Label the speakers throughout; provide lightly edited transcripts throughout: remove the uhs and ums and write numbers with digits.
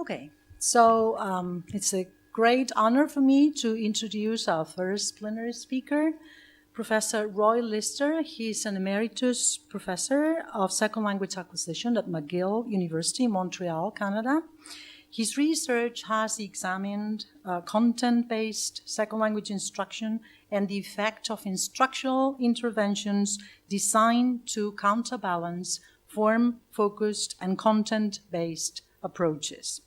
Speaker 1: Okay, so it's a great honor for me to introduce our first plenary speaker, Professor Roy Lister. He's an emeritus professor of second language acquisition at McGill University, Montreal, Canada. His research has examined content-based second language instruction and the effect of instructional interventions designed to counterbalance form-focused and content-based approaches.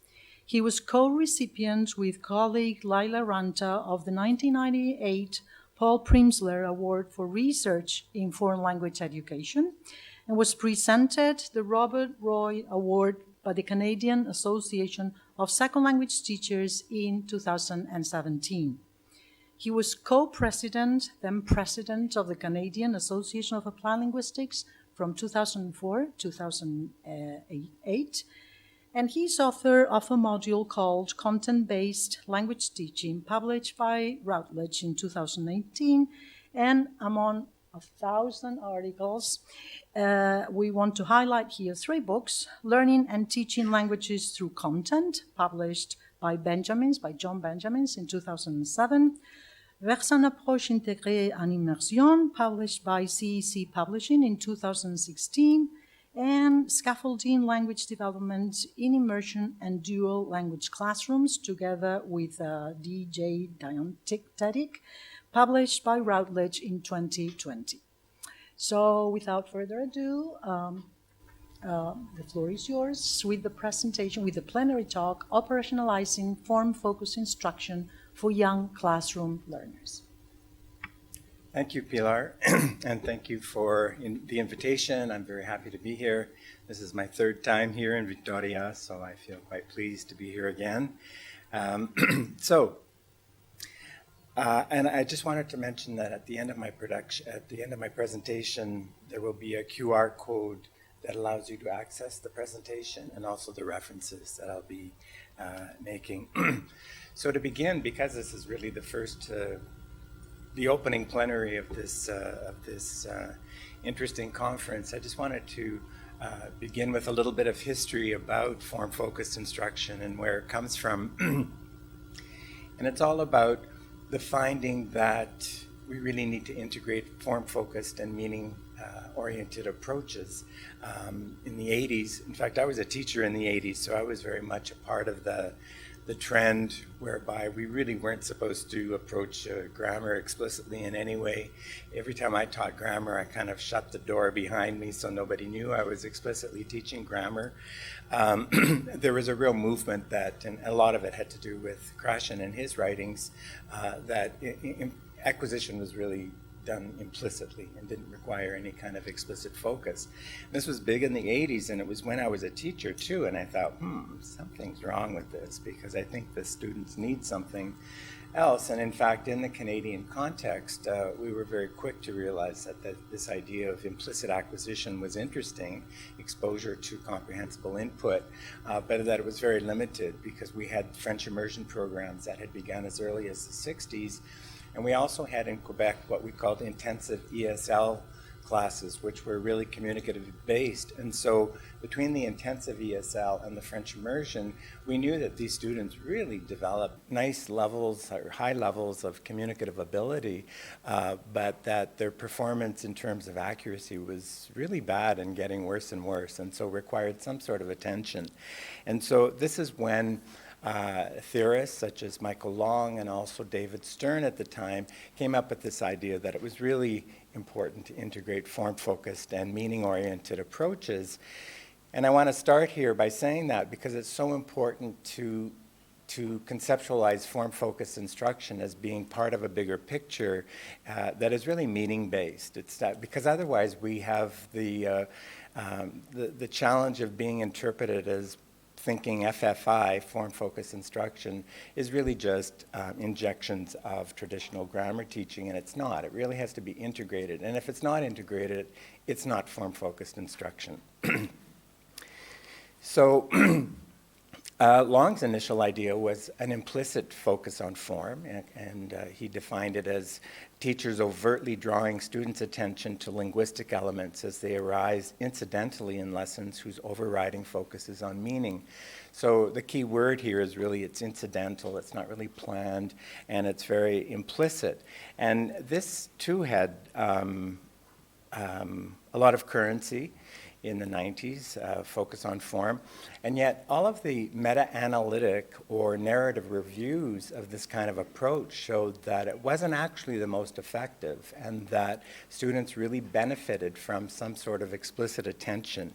Speaker 1: He was co-recipient with colleague Laila Ranta of the 1998 Paul Primsler Award for Research in Foreign Language Education and was presented the Robert Roy Award by the Canadian Association of Second Language Teachers in 2017. He was co-president, then president of the Canadian Association of Applied Linguistics from 2004 to 2008, and he's author of a module called Content-Based Language Teaching, published by Routledge in 2018, and among 1,000 articles, we want to highlight here 3 books: Learning and Teaching Languages Through Content, published by John Benjamins in 2007, Vers une approche intégrée en immersion, published by CEC Publishing in 2016, and Scaffolding Language Development in Immersion and Dual Language Classrooms, together with DJ Dietetic, published by Routledge in 2020. So without further ado, the floor is yours with the presentation, with the plenary talk, Operationalizing Form-Focused Instruction for Young Classroom Learners.
Speaker 2: Thank you, Pilar, and thank you for the invitation. I'm very happy to be here. This is my 3rd time here in Victoria, so I feel quite pleased to be here again. And I just wanted to mention that at the end of my presentation, there will be a QR code that allows you to access the presentation and also the references that I'll be making. So to begin, because this is really the opening plenary of this interesting conference, I just wanted to begin with a little bit of history about form-focused instruction and where it comes from. And it's all about the finding that we really need to integrate form-focused and meaning-oriented approaches. In the 80s, in fact, I was a teacher in the 80s, so I was very much a part of the trend whereby we really weren't supposed to approach grammar explicitly in any way. Every time I taught grammar, I kind of shut the door behind me so nobody knew I was explicitly teaching grammar. There was a real movement that, and a lot of it had to do with Krashen and his writings, that acquisition was really done implicitly and didn't require any kind of explicit focus. This was big in the 80s, and it was when I was a teacher too, and I thought, something's wrong with this, because I think the students need something else. And in fact, in the Canadian context, we were very quick to realize that this idea of implicit acquisition was interesting, exposure to comprehensible input, but that it was very limited because we had French immersion programs that had begun as early as the 60s. And we also had in Quebec what we called intensive ESL classes, which were really communicative based. And so between the intensive ESL and the French immersion, we knew that these students really developed nice levels or high levels of communicative ability, but that their performance in terms of accuracy was really bad and getting worse and worse, and so required some sort of attention. And so this is when theorists such as Michael Long and also David Stern at the time came up with this idea that it was really important to integrate form-focused and meaning-oriented approaches. And I want to start here by saying that because it's so important to conceptualize form-focused instruction as being part of a bigger picture that is really meaning-based. It's that because otherwise we have the challenge of being interpreted as thinking FFI, form-focused instruction, is really just injections of traditional grammar teaching, and it's not. It really has to be integrated. And if it's not integrated, it's not form-focused instruction. So Long's initial idea was an implicit focus on form, and he defined it as teachers overtly drawing students' attention to linguistic elements as they arise incidentally in lessons whose overriding focus is on meaning. So the key word here is really it's incidental, it's not really planned, and it's very implicit. And this too had a lot of currency in the 90s, focus on form. And yet all of the meta-analytic or narrative reviews of this kind of approach showed that it wasn't actually the most effective and that students really benefited from some sort of explicit attention.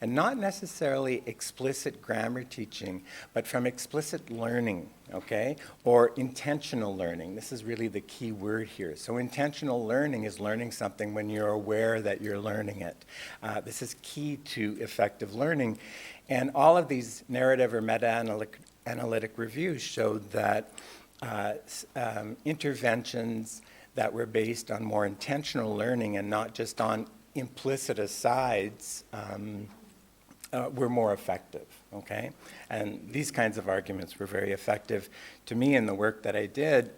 Speaker 2: And not necessarily explicit grammar teaching, but from explicit learning, okay? Or intentional learning. This is really the key word here. So intentional learning is learning something when you're aware that you're learning it. This is key to effective learning. And all of these narrative or meta-analytic reviews showed that interventions that were based on more intentional learning and not just on implicit asides were more effective, okay? And these kinds of arguments were very effective to me in the work that I did,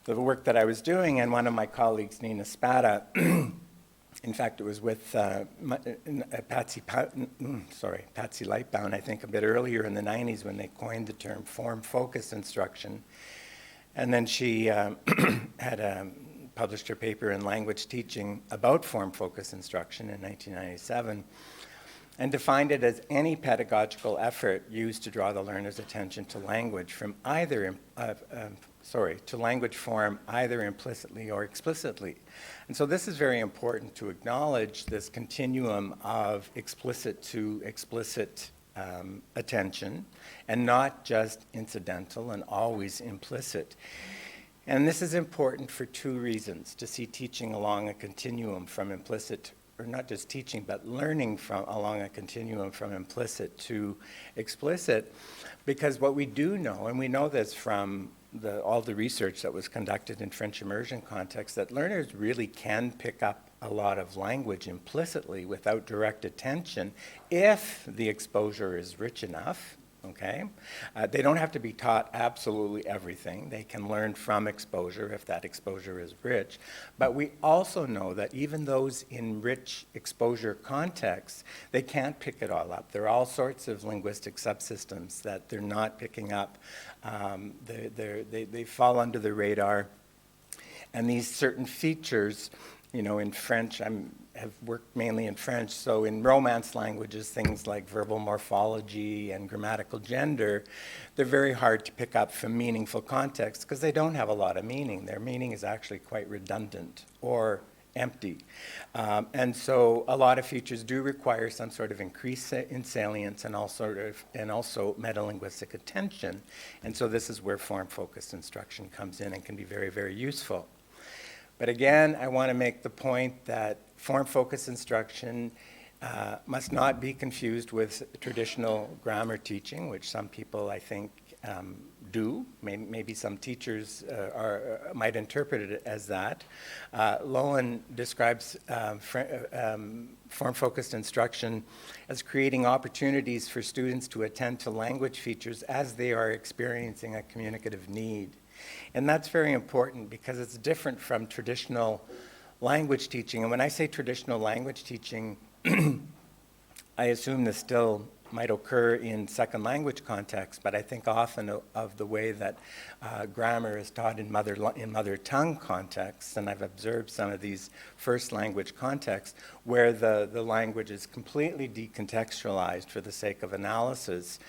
Speaker 2: the work that I was doing, and one of my colleagues, Nina Spada, in fact, it was with Patsy Lightbound, I think, a bit earlier in the 90s when they coined the term form-focused instruction. And then she had published her paper in Language Teaching about form-focused instruction in 1997 and defined it as any pedagogical effort used to draw the learner's attention to language from either to language form either implicitly or explicitly. And so this is very important to acknowledge this continuum of explicit to explicit attention and not just incidental and always implicit. And this is important for two reasons, to see teaching along a continuum from implicit, or not just teaching, but learning from along a continuum from implicit to explicit, because what we do know, and we know this from all the research that was conducted in French immersion context, that learners really can pick up a lot of language implicitly without direct attention if the exposure is rich enough. Okay? They don't have to be taught absolutely everything. They can learn from exposure if that exposure is rich. But we also know that even those in rich exposure contexts, they can't pick it all up. There are all sorts of linguistic subsystems that they're not picking up. They fall under the radar. And these certain features, you know, in French, have worked mainly in French, so in Romance languages, things like verbal morphology and grammatical gender, they're very hard to pick up from meaningful context because they don't have a lot of meaning. Their meaning is actually quite redundant or empty. And so a lot of features do require some sort of increase in salience and also metalinguistic attention. And so this is where form-focused instruction comes in and can be very, very useful. But again, I want to make the point that form-focused instruction must not be confused with traditional grammar teaching, which some people, I think, do. Maybe some teachers might interpret it as that. Lowen describes form-focused instruction as creating opportunities for students to attend to language features as they are experiencing a communicative need. And that's very important because it's different from traditional language teaching. And when I say traditional language teaching, I assume this still might occur in second language context, but I think often of the way that grammar is taught in mother tongue contexts, and I've observed some of these first language contexts where the language is completely decontextualized for the sake of analysis.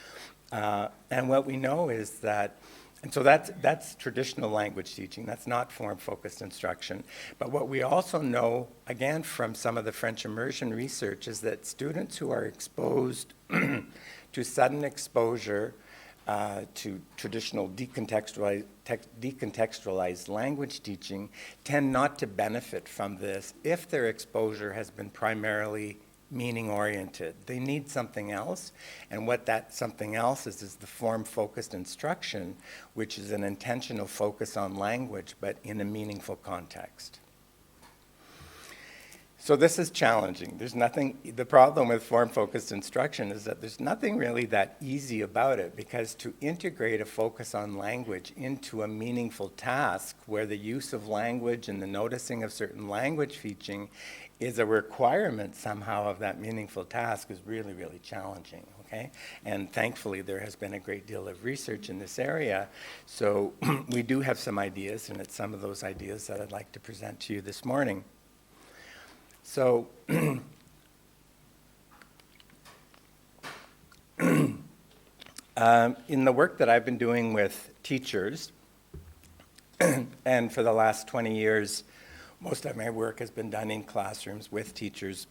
Speaker 2: And what we know is that, and so that's traditional language teaching. That's not form-focused instruction. But what we also know, again, from some of the French immersion research, is that students who are exposed to sudden exposure to traditional decontextualized language teaching tend not to benefit from this if their exposure has been primarily meaning-oriented. They need something else, and what that something else is the form-focused instruction, which is an intentional focus on language, but in a meaningful context. So this is challenging. There's nothing, the problem with form-focused instruction is that there's nothing really that easy about it, because to integrate a focus on language into a meaningful task where the use of language and the noticing of certain language featuring is a requirement somehow of that meaningful task is really, really challenging, okay? And thankfully there has been a great deal of research in this area, so we do have some ideas, and it's some of those ideas that I'd like to present to you this morning. So, in the work that I've been doing with teachers, and for the last 20 years, most of my work has been done in classrooms with teachers,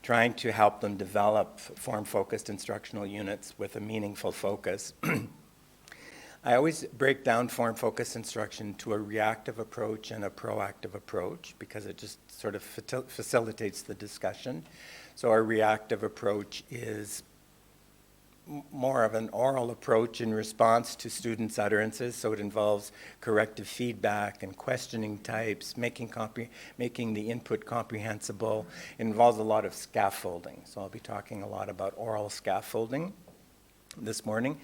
Speaker 2: trying to help them develop form-focused instructional units with a meaningful focus. I always break down form-focused instruction to a reactive approach and a proactive approach, because it just sort of facilitates the discussion. So our reactive approach is more of an oral approach in response to students' utterances, so it involves corrective feedback and questioning types, making the input comprehensible. It involves a lot of scaffolding, so I'll be talking a lot about oral scaffolding this morning.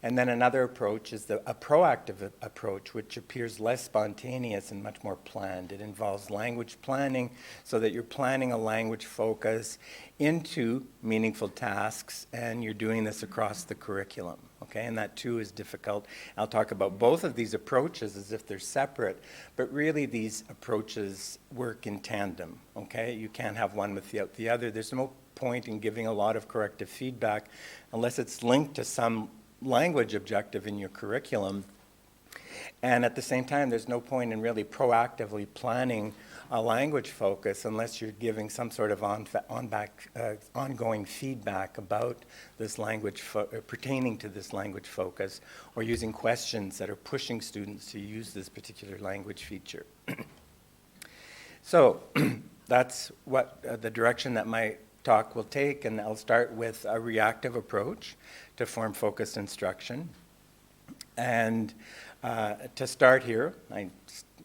Speaker 2: And then another approach is a proactive approach, which appears less spontaneous and much more planned. It involves language planning, so that you're planning a language focus into meaningful tasks, and you're doing this across the curriculum, okay? And that too is difficult. I'll talk about both of these approaches as if they're separate, but really these approaches work in tandem, okay? You can't have one without the other. There's no point in giving a lot of corrective feedback unless it's linked to some language objective in your curriculum. And at the same time, there's no point in really proactively planning a language focus unless you're giving some sort of ongoing feedback about this language, pertaining to this language focus, or using questions that are pushing students to use this particular language feature. So that's what the direction that my talk will take, and I'll start with a reactive approach to form-focused instruction. And to start here, I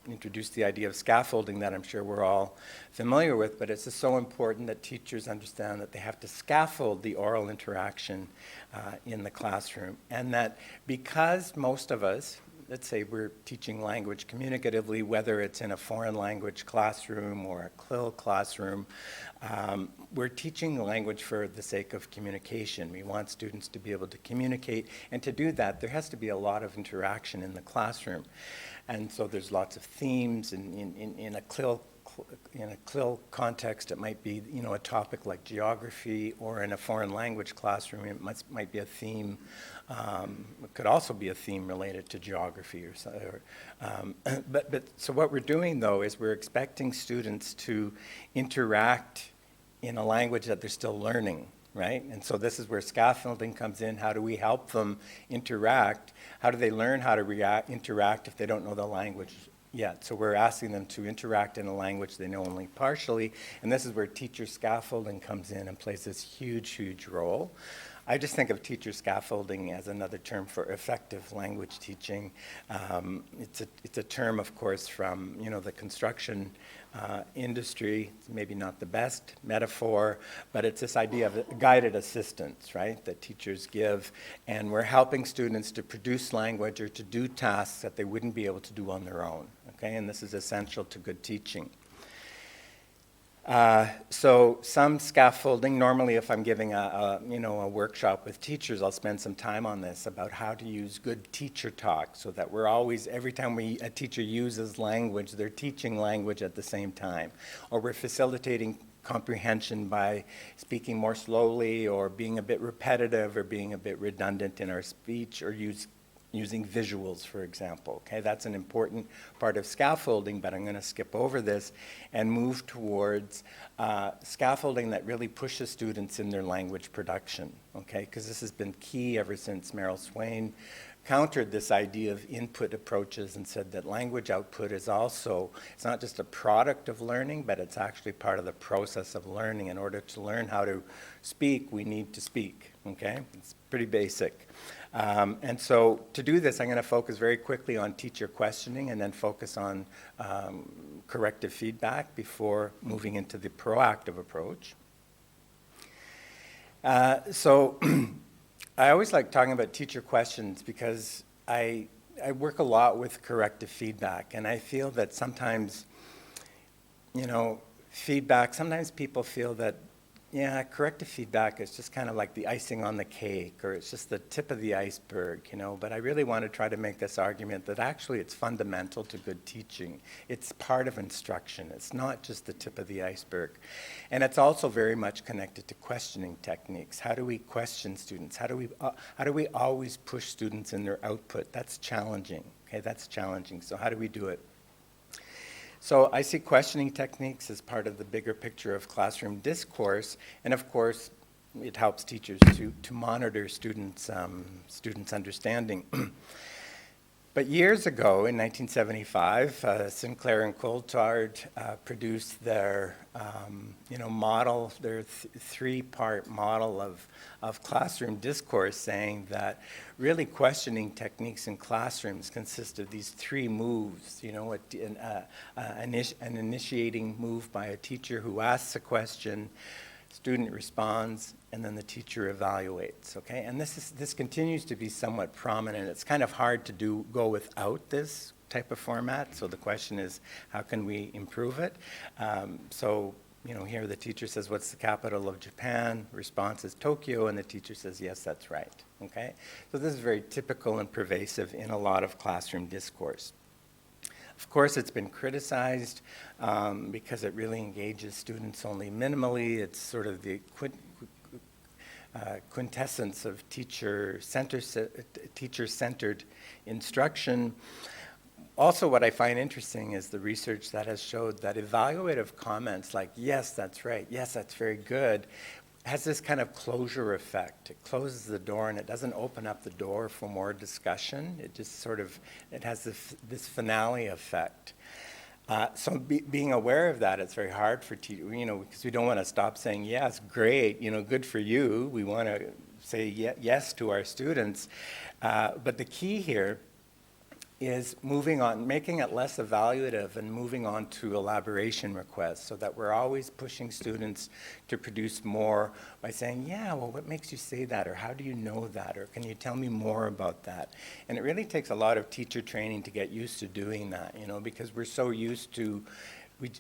Speaker 2: introduced the idea of scaffolding that I'm sure we're all familiar with, but it's just so important that teachers understand that they have to scaffold the oral interaction in the classroom, and that because most of us, let's say we're teaching language communicatively, whether it's in a foreign language classroom or a CLIL classroom, we're teaching language for the sake of communication. We want students to be able to communicate, and to do that, there has to be a lot of interaction in the classroom. And so there's lots of themes in a CLIL context. It might be, a topic like geography, or in a foreign language classroom, it might be a theme. It could also be a theme related to geography or so. So what we're doing though is we're expecting students to interact in a language that they're still learning, right? And so this is where scaffolding comes in. How do we help them interact? How do they learn how to interact if they don't know the language yet? So we're asking them to interact in a language they know only partially, and this is where teacher scaffolding comes in and plays this huge, huge role. I just think of teacher scaffolding as another term for effective language teaching. It's a term, of course, from the construction industry. It's maybe not the best metaphor, but it's this idea of guided assistance, right, that teachers give, and we're helping students to produce language or to do tasks that they wouldn't be able to do on their own. Okay, and this is essential to good teaching. So some scaffolding, normally if I'm giving a workshop with teachers, I'll spend some time on this about how to use good teacher talk, so that we're always, every time a teacher uses language, they're teaching language at the same time. Or we're facilitating comprehension by speaking more slowly, or being a bit repetitive, or being a bit redundant in our speech, or using visuals, for example. Okay, that's an important part of scaffolding, but I'm going to skip over this and move towards scaffolding that really pushes students in their language production. Okay, because this has been key ever since Meryl Swain countered this idea of input approaches and said that language output is also, it's not just a product of learning, but it's actually part of the process of learning. In order to learn how to speak, we need to speak, okay? It's pretty basic. And so to do this, I'm going to focus very quickly on teacher questioning and then focus on corrective feedback before moving into the proactive approach. So I always like talking about teacher questions because I work a lot with corrective feedback, and I feel that sometimes, feedback, sometimes people feel that, yeah, corrective feedback is just kind of like the icing on the cake, or it's just the tip of the iceberg, but I really want to try to make this argument that actually it's fundamental to good teaching. It's part of instruction. It's not just the tip of the iceberg. And it's also very much connected to questioning techniques. How do we question students? How do we always push students in their output? That's challenging, okay? That's challenging. So how do we do it? So I see questioning techniques as part of the bigger picture of classroom discourse, and of course, it helps teachers to monitor students' understanding. But years ago, in 1975, Sinclair and Coulthard produced their, model, their three-part model of classroom discourse, saying that really questioning techniques in classrooms consist of these three moves. An initiating move by a teacher who asks a question, student responds, and then the teacher evaluates, okay? And this continues to be somewhat prominent. It's kind of hard to go without this type of format, so the question is, how can we improve it? Here the teacher says, what's the capital of Japan? Response is Tokyo, and the teacher says, yes, that's right, okay? So this is very typical and pervasive in a lot of classroom discourse. Of course, it's been criticized because it really engages students only minimally. It's sort of the quintessence of teacher-centered instruction. Also, what I find interesting is the research that has showed that evaluative comments like, yes, that's right, yes, that's very good, has this kind of closure effect. It closes the door and it doesn't open up the door for more discussion. It just sort of, it has this finale effect. So being aware of that, it's very hard for teachers, because we don't want to stop saying, yes, great, good for you. We want to say yes to our students. But the key here is moving on, making it less evaluative and moving on to elaboration requests so that we're always pushing students to produce more by saying, yeah, well, what makes you say that? Or how do you know that? Or can you tell me more about that? And it really takes a lot of teacher training to get used to doing that, because we're so used to,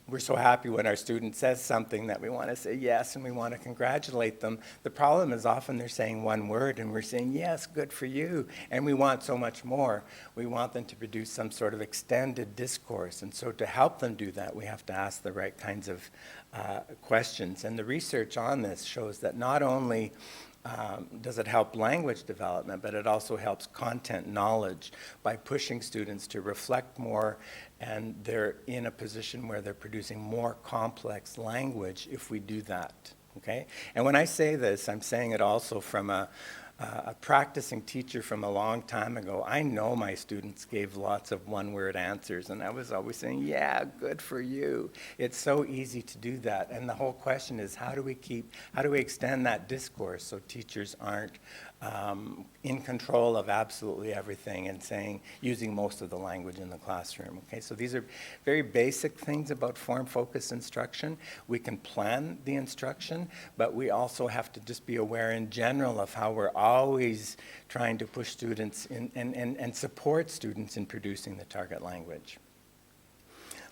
Speaker 2: we're so happy when our student says something that we want to say yes and we want to congratulate them. The problem is often they're saying one word and we're saying, yes, good for you. And we want so much more. We want them to produce some sort of extended discourse. And so to help them do that, we have to ask the right kinds of questions. And the research on this shows that not only does it help language development, but it also helps content knowledge by pushing students to reflect more, and they're in a position where they're producing more complex language if we do that, okay? And when I say this, I'm saying it also from a practicing teacher from a long time ago. I know my students gave lots of one-word answers, and I was always saying, yeah, good for you. It's so easy to do that. And the whole question is, how do we extend that discourse so teachers aren't in control of absolutely everything and using most of the language in the classroom, okay? So these are very basic things about form-focused instruction. We can plan the instruction, but we also have to just be aware in general of how we're always trying to push students and support students in producing the target language.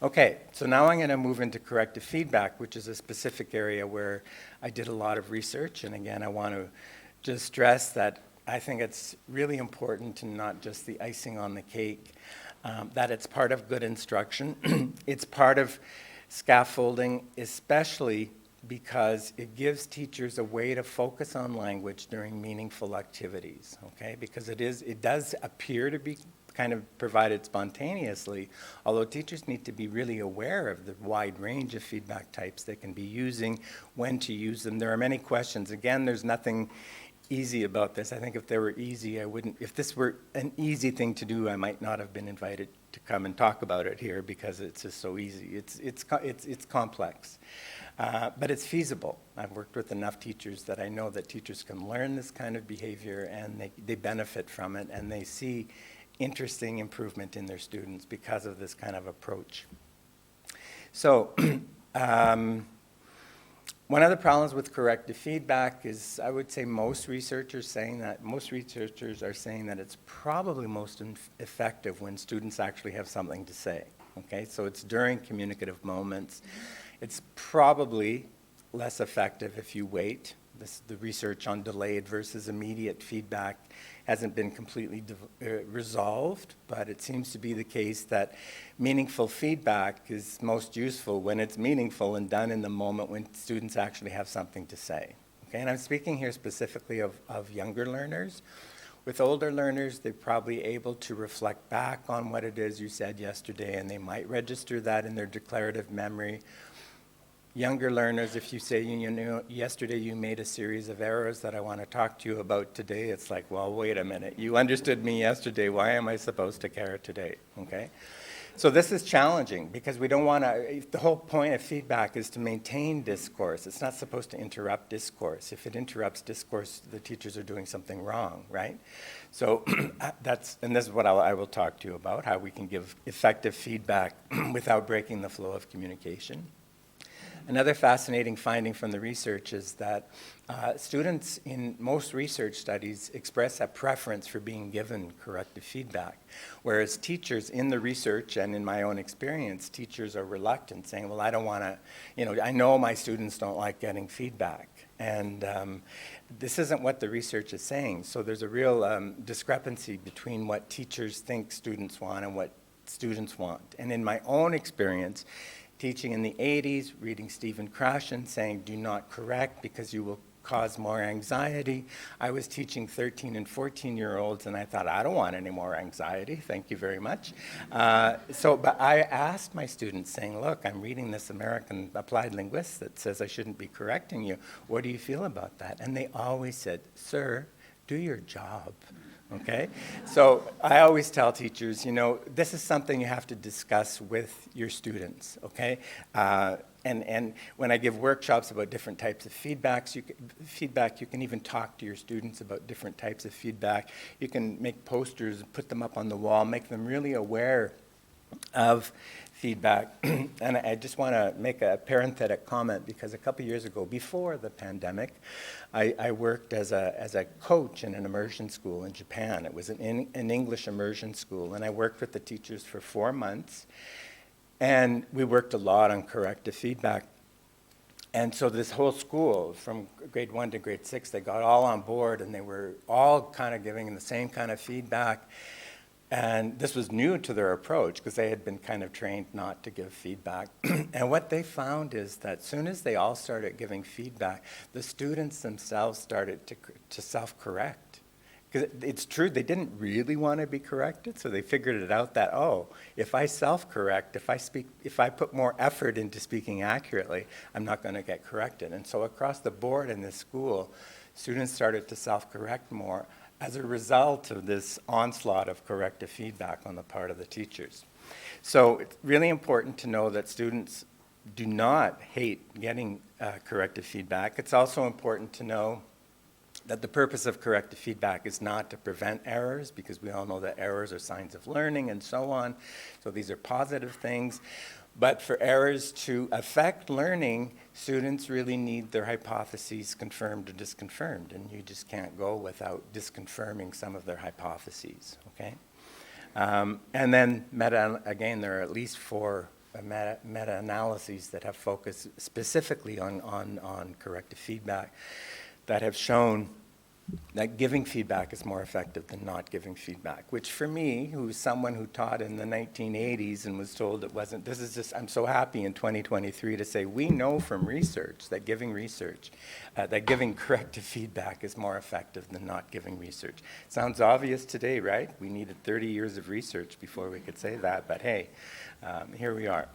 Speaker 2: Okay, so now I'm going to move into corrective feedback, which is a specific area where I did a lot of research, and again, I want to just stress that I think it's really important to not just the icing on the cake, that it's part of good instruction. It's part of scaffolding, especially because it gives teachers a way to focus on language during meaningful activities, okay? Because it does appear to be kind of provided spontaneously, although teachers need to be really aware of the wide range of feedback types they can be using, when to use them. There are many questions. Again, there's nothing easy about this. I think if they were easy, I wouldn't, if this were an easy thing to do, I might not have been invited to come and talk about it here because it's just so easy. It's complex, but it's feasible. I've worked with enough teachers that I know that teachers can learn this kind of behavior and they benefit from it and they see interesting improvement in their students because of this kind of approach. So, one of the problems with corrective feedback is, I would say most researchers are saying that it's probably most effective when students actually have something to say, okay? So it's during communicative moments. It's probably less effective if you wait. The research on delayed versus immediate feedback hasn't been completely resolved, but it seems to be the case that meaningful feedback is most useful when it's meaningful and done in the moment when students actually have something to say. Okay, and I'm speaking here specifically of younger learners. With older learners, they're probably able to reflect back on what it is you said yesterday, and they might register that in their declarative memory. Younger learners, if you say, you know, yesterday you made a series of errors that I want to talk to you about today, it's like, well, wait a minute. You understood me yesterday. Why am I supposed to care today? Okay? So this is challenging because we don't want to, the whole point of feedback is to maintain discourse. It's not supposed to interrupt discourse. If it interrupts discourse, the teachers are doing something wrong, right? So and this is what I will talk to you about, how we can give effective feedback without breaking the flow of communication. Another fascinating finding from the research is that students in most research studies express a preference for being given corrective feedback, whereas teachers in the research and in my own experience, teachers are reluctant, saying, well, I don't want to, you know, I know my students don't like getting feedback. And this isn't what the research is saying. So there's a real discrepancy between what teachers think students want and what students want. And in my own experience, teaching in the 80s, reading Stephen Krashen saying, do not correct because you will cause more anxiety. I was teaching 13 and 14-year-olds, and I thought, I don't want any more anxiety. Thank you very much. But I asked my students saying, look, I'm reading this American applied linguist that says I shouldn't be correcting you. What do you feel about that? And they always said, sir, do your job. Okay? So I always tell teachers, you know, this is something you have to discuss with your students, okay? And when I give workshops about different types of feedback, you can even talk to your students about different types of feedback. You can make posters, put them up on the wall, make them really aware of feedback. And I just want to make a parenthetic comment because a couple years ago, before the pandemic, I worked as a coach in an immersion school in Japan. It was an English immersion school, and I worked with the teachers for 4 months. And we worked a lot on corrective feedback. And so this whole school, from grade 1 to grade 6, they got all on board, and they were all kind of giving the same kind of feedback. And this was new to their approach because they had been kind of trained not to give feedback. And what they found is that as soon as they all started giving feedback, the students themselves started to self-correct. Because it's true, they didn't really want to be corrected, so they figured it out that, oh, if I self-correct, if I put more effort into speaking accurately, I'm not going to get corrected. And so across the board in this school, students started to self-correct more as a result of this onslaught of corrective feedback on the part of the teachers. So it's really important to know that students do not hate getting corrective feedback. It's also important to know that the purpose of corrective feedback is not to prevent errors, because we all know that errors are signs of learning and so on. So these are positive things. But for errors to affect learning, students really need their hypotheses confirmed or disconfirmed, and you just can't go without disconfirming some of their hypotheses, okay? And then again, there are at least 4 meta-analyses that have focused specifically on corrective feedback that have shown that giving feedback is more effective than not giving feedback, which for me, who's someone who taught in the 1980s and was told it wasn't, this is just, I'm so happy in 2023 to say we know from research that giving corrective feedback is more effective than not giving research. Sounds obvious today, right? We needed 30 years of research before we could say that, but hey, here we are.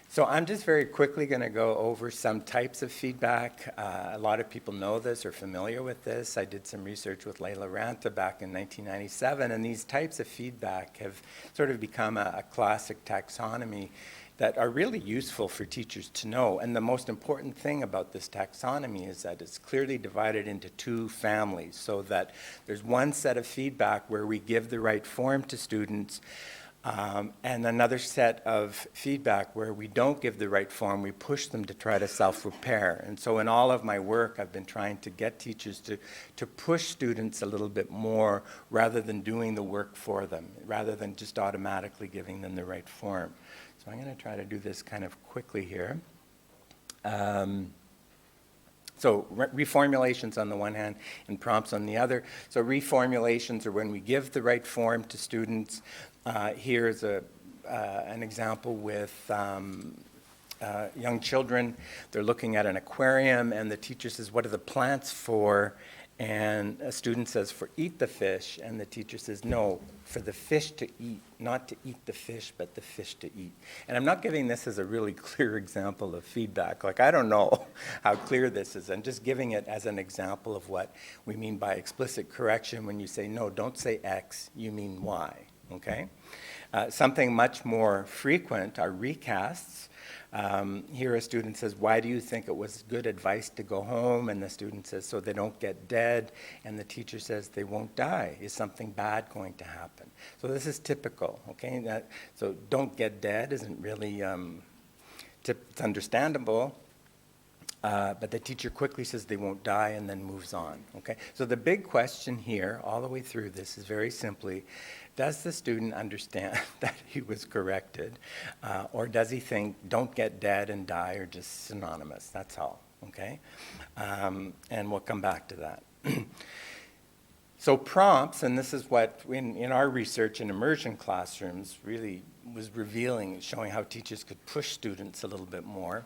Speaker 2: So I'm just very quickly going to go over some types of feedback. A lot of people know this or familiar with this. I did some research with Leila Ranta back in 1997, and these types of feedback have sort of become a classic taxonomy that are really useful for teachers to know. And the most important thing about this taxonomy is that it's clearly divided into two families, so that there's one set of feedback where we give the right form to students, and another set of feedback where we don't give the right form, we push them to try to self-repair. And so in all of my work, I've been trying to get teachers to push students a little bit more rather than doing the work for them, rather than just automatically giving them the right form. So I'm going to try to do this kind of quickly here. So reformulations on the one hand and prompts on the other. So reformulations are when we give the right form to students. Here's an example with young children. They're looking at an aquarium and the teacher says, what are the plants for? And a student says, for eat the fish. And the teacher says, no, for the fish to eat, not to eat the fish, but the fish to eat. And I'm not giving this as a really clear example of feedback. Like, I don't know how clear this is. I'm just giving it as an example of what we mean by explicit correction when you say, no, don't say X, you mean Y, okay? Something much more frequent are recasts. Here a student says, why do you think it was good advice to go home? And the student says, so they don't get dead. And the teacher says, they won't die. Is something bad going to happen? So this is typical, okay? So don't get dead isn't really, it's understandable. But the teacher quickly says they won't die and then moves on, okay? So the big question here, all the way through this, is very simply, does the student understand that he was corrected? Or does he think don't get dead and die are just synonymous? That's all, okay? And we'll come back to that. So prompts, and this is what in our research in immersion classrooms really was revealing, showing how teachers could push students a little bit more.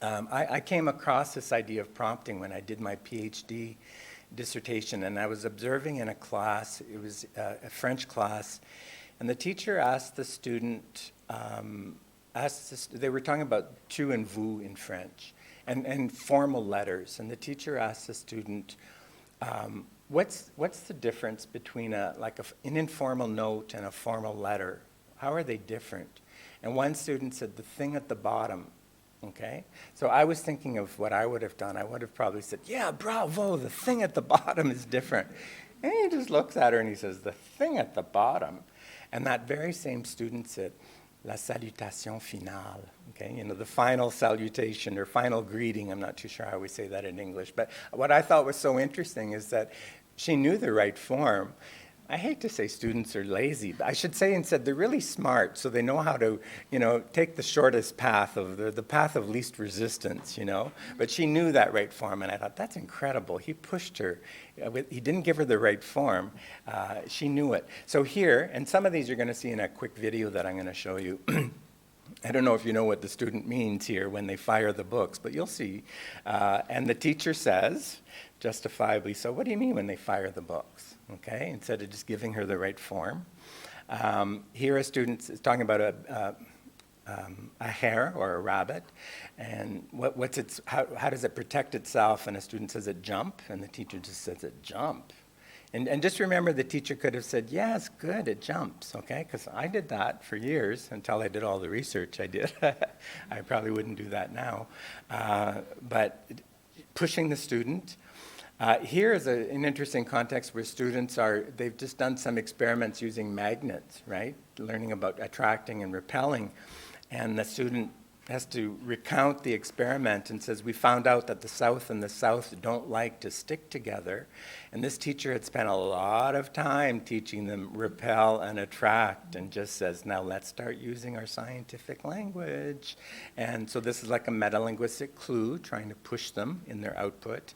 Speaker 2: I came across this idea of prompting when I did my PhD dissertation, and I was observing in a class, it was a French class, and the teacher asked the student, they were talking about tu and vous in French, and formal letters, and the teacher asked the student, what's the difference between an informal note and a formal letter? How are they different? And one student said, the thing at the bottom. Okay, so I was thinking of what I would have done. I would have probably said, yeah, bravo, the thing at the bottom is different. And he just looks at her and he says, the thing at the bottom. And that very same student said, la salutation finale, okay, you know, the final salutation or final greeting. I'm not too sure how we say that in English. But what I thought was so interesting is that she knew the right form. I hate to say students are lazy, but I should say instead they're really smart, so they know how to, you know, take the shortest path of the path of least resistance, you know. But she knew that right form, and I thought, that's incredible. He pushed her. He didn't give her the right form. She knew it. So here, and some of these you're going to see in a quick video that I'm going to show you. I don't know if you know what the student means here when they fire the books, but you'll see. And the teacher says, justifiably so, what do you mean when they fire the books? Okay, instead of just giving her the right form. Here a student is talking about a hare or a rabbit, and how does it protect itself? And a student says it jump, and the teacher just says it jump. And just remember, the teacher could have said, yes, good, it jumps, okay? Because I did that for years until I did all the research I did. I probably wouldn't do that now. But pushing the student. Here is an interesting context where students they've just done some experiments using magnets, right? Learning about attracting and repelling. And the student has to recount the experiment and says, we found out that the South and the South don't like to stick together. And this teacher had spent a lot of time teaching them repel and attract, and just says, now let's start using our scientific language. And so this is like a metalinguistic clue, trying to push them in their output.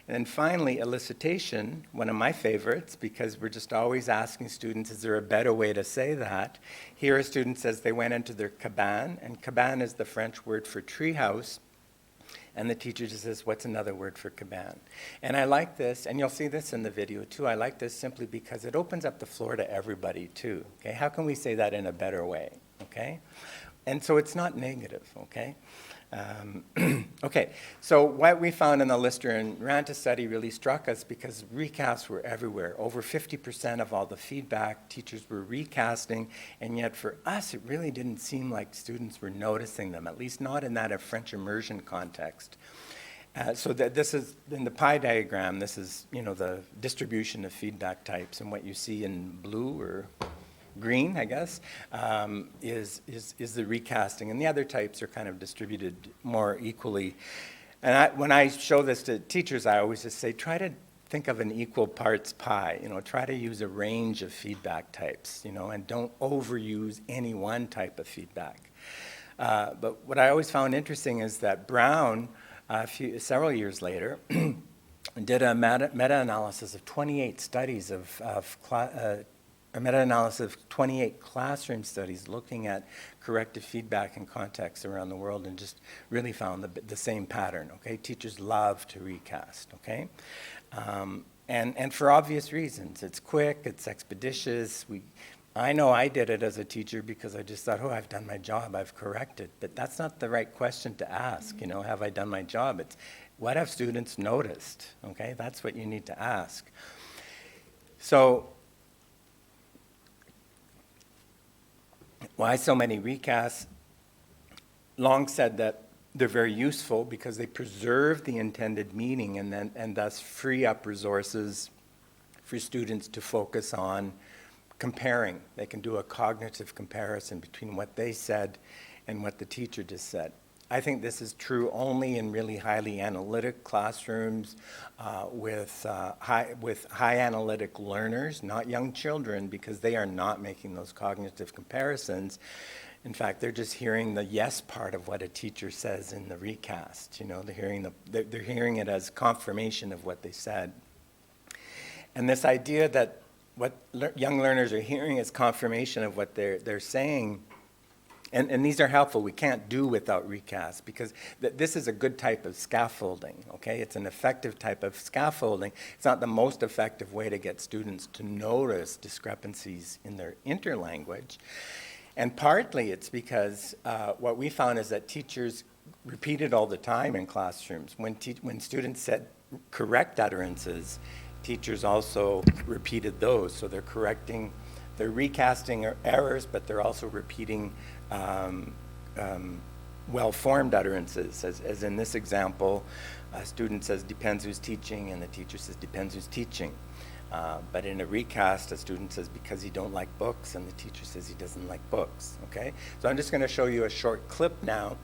Speaker 2: And then finally, elicitation, one of my favorites, because we're just always asking students, is there a better way to say that? Here a student says they went into their cabane, and cabane is the French word for treehouse. And the teacher just says, what's another word for cabane? And I like this, and you'll see this in the video too. I like this simply because it opens up the floor to everybody too. Okay, how can we say that in a better way? Okay, And so it's not negative, okay? Okay, so what we found in the LYSTER and RANTA study really struck us because recasts were everywhere. Over 50% of all the feedback, teachers were recasting, and yet for us, it really didn't seem like students were noticing them, at least not in that French immersion context. So that this is, in the pie diagram, this is, you know, the distribution of feedback types, and what you see in blue or green, I guess, is the recasting, and the other types are kind of distributed more equally. And when I show this to teachers, I always just say, try to think of an equal parts pie. You know, try to use a range of feedback types, you know, and don't overuse any one type of feedback. But what I always found interesting is that Brown, several years later, did a meta-analysis of 28 studies a meta-analysis of 28 classroom studies looking at corrective feedback in contexts around the world, and just really found the same pattern, okay? Teachers love to recast, okay? And for obvious reasons. It's quick, it's expeditious. I know I did it as a teacher because I just thought, oh, I've done my job, I've corrected. But that's not the right question to ask, you know, have I done my job? It's, what have students noticed, okay? That's what you need to ask. So, why so many recasts? Long said that they're very useful because they preserve the intended meaning and thus free up resources for students to focus on comparing. They can do a cognitive comparison between what they said and what the teacher just said. I think this is true only in really highly analytic classrooms with high analytic learners, not young children, because they are not making those cognitive comparisons. In fact, they're just hearing the yes part of what a teacher says in the recast. You know, they're hearing it as confirmation of what they said. And this idea that what young learners are hearing is confirmation of what they're saying. And these are helpful. We can't do without recasts because this is a good type of scaffolding, okay? It's an effective type of scaffolding. It's not the most effective way to get students to notice discrepancies in their interlanguage. And partly it's because what we found is that teachers repeat it all the time in classrooms. When students said correct utterances, teachers also repeated those. So they're recasting errors, but they're also repeating well-formed utterances. As in this example, a student says, depends who's teaching, and the teacher says, depends who's teaching. But in a recast, a student says, because he don't like books, and the teacher says he doesn't like books, okay? So I'm just gonna show you a short clip now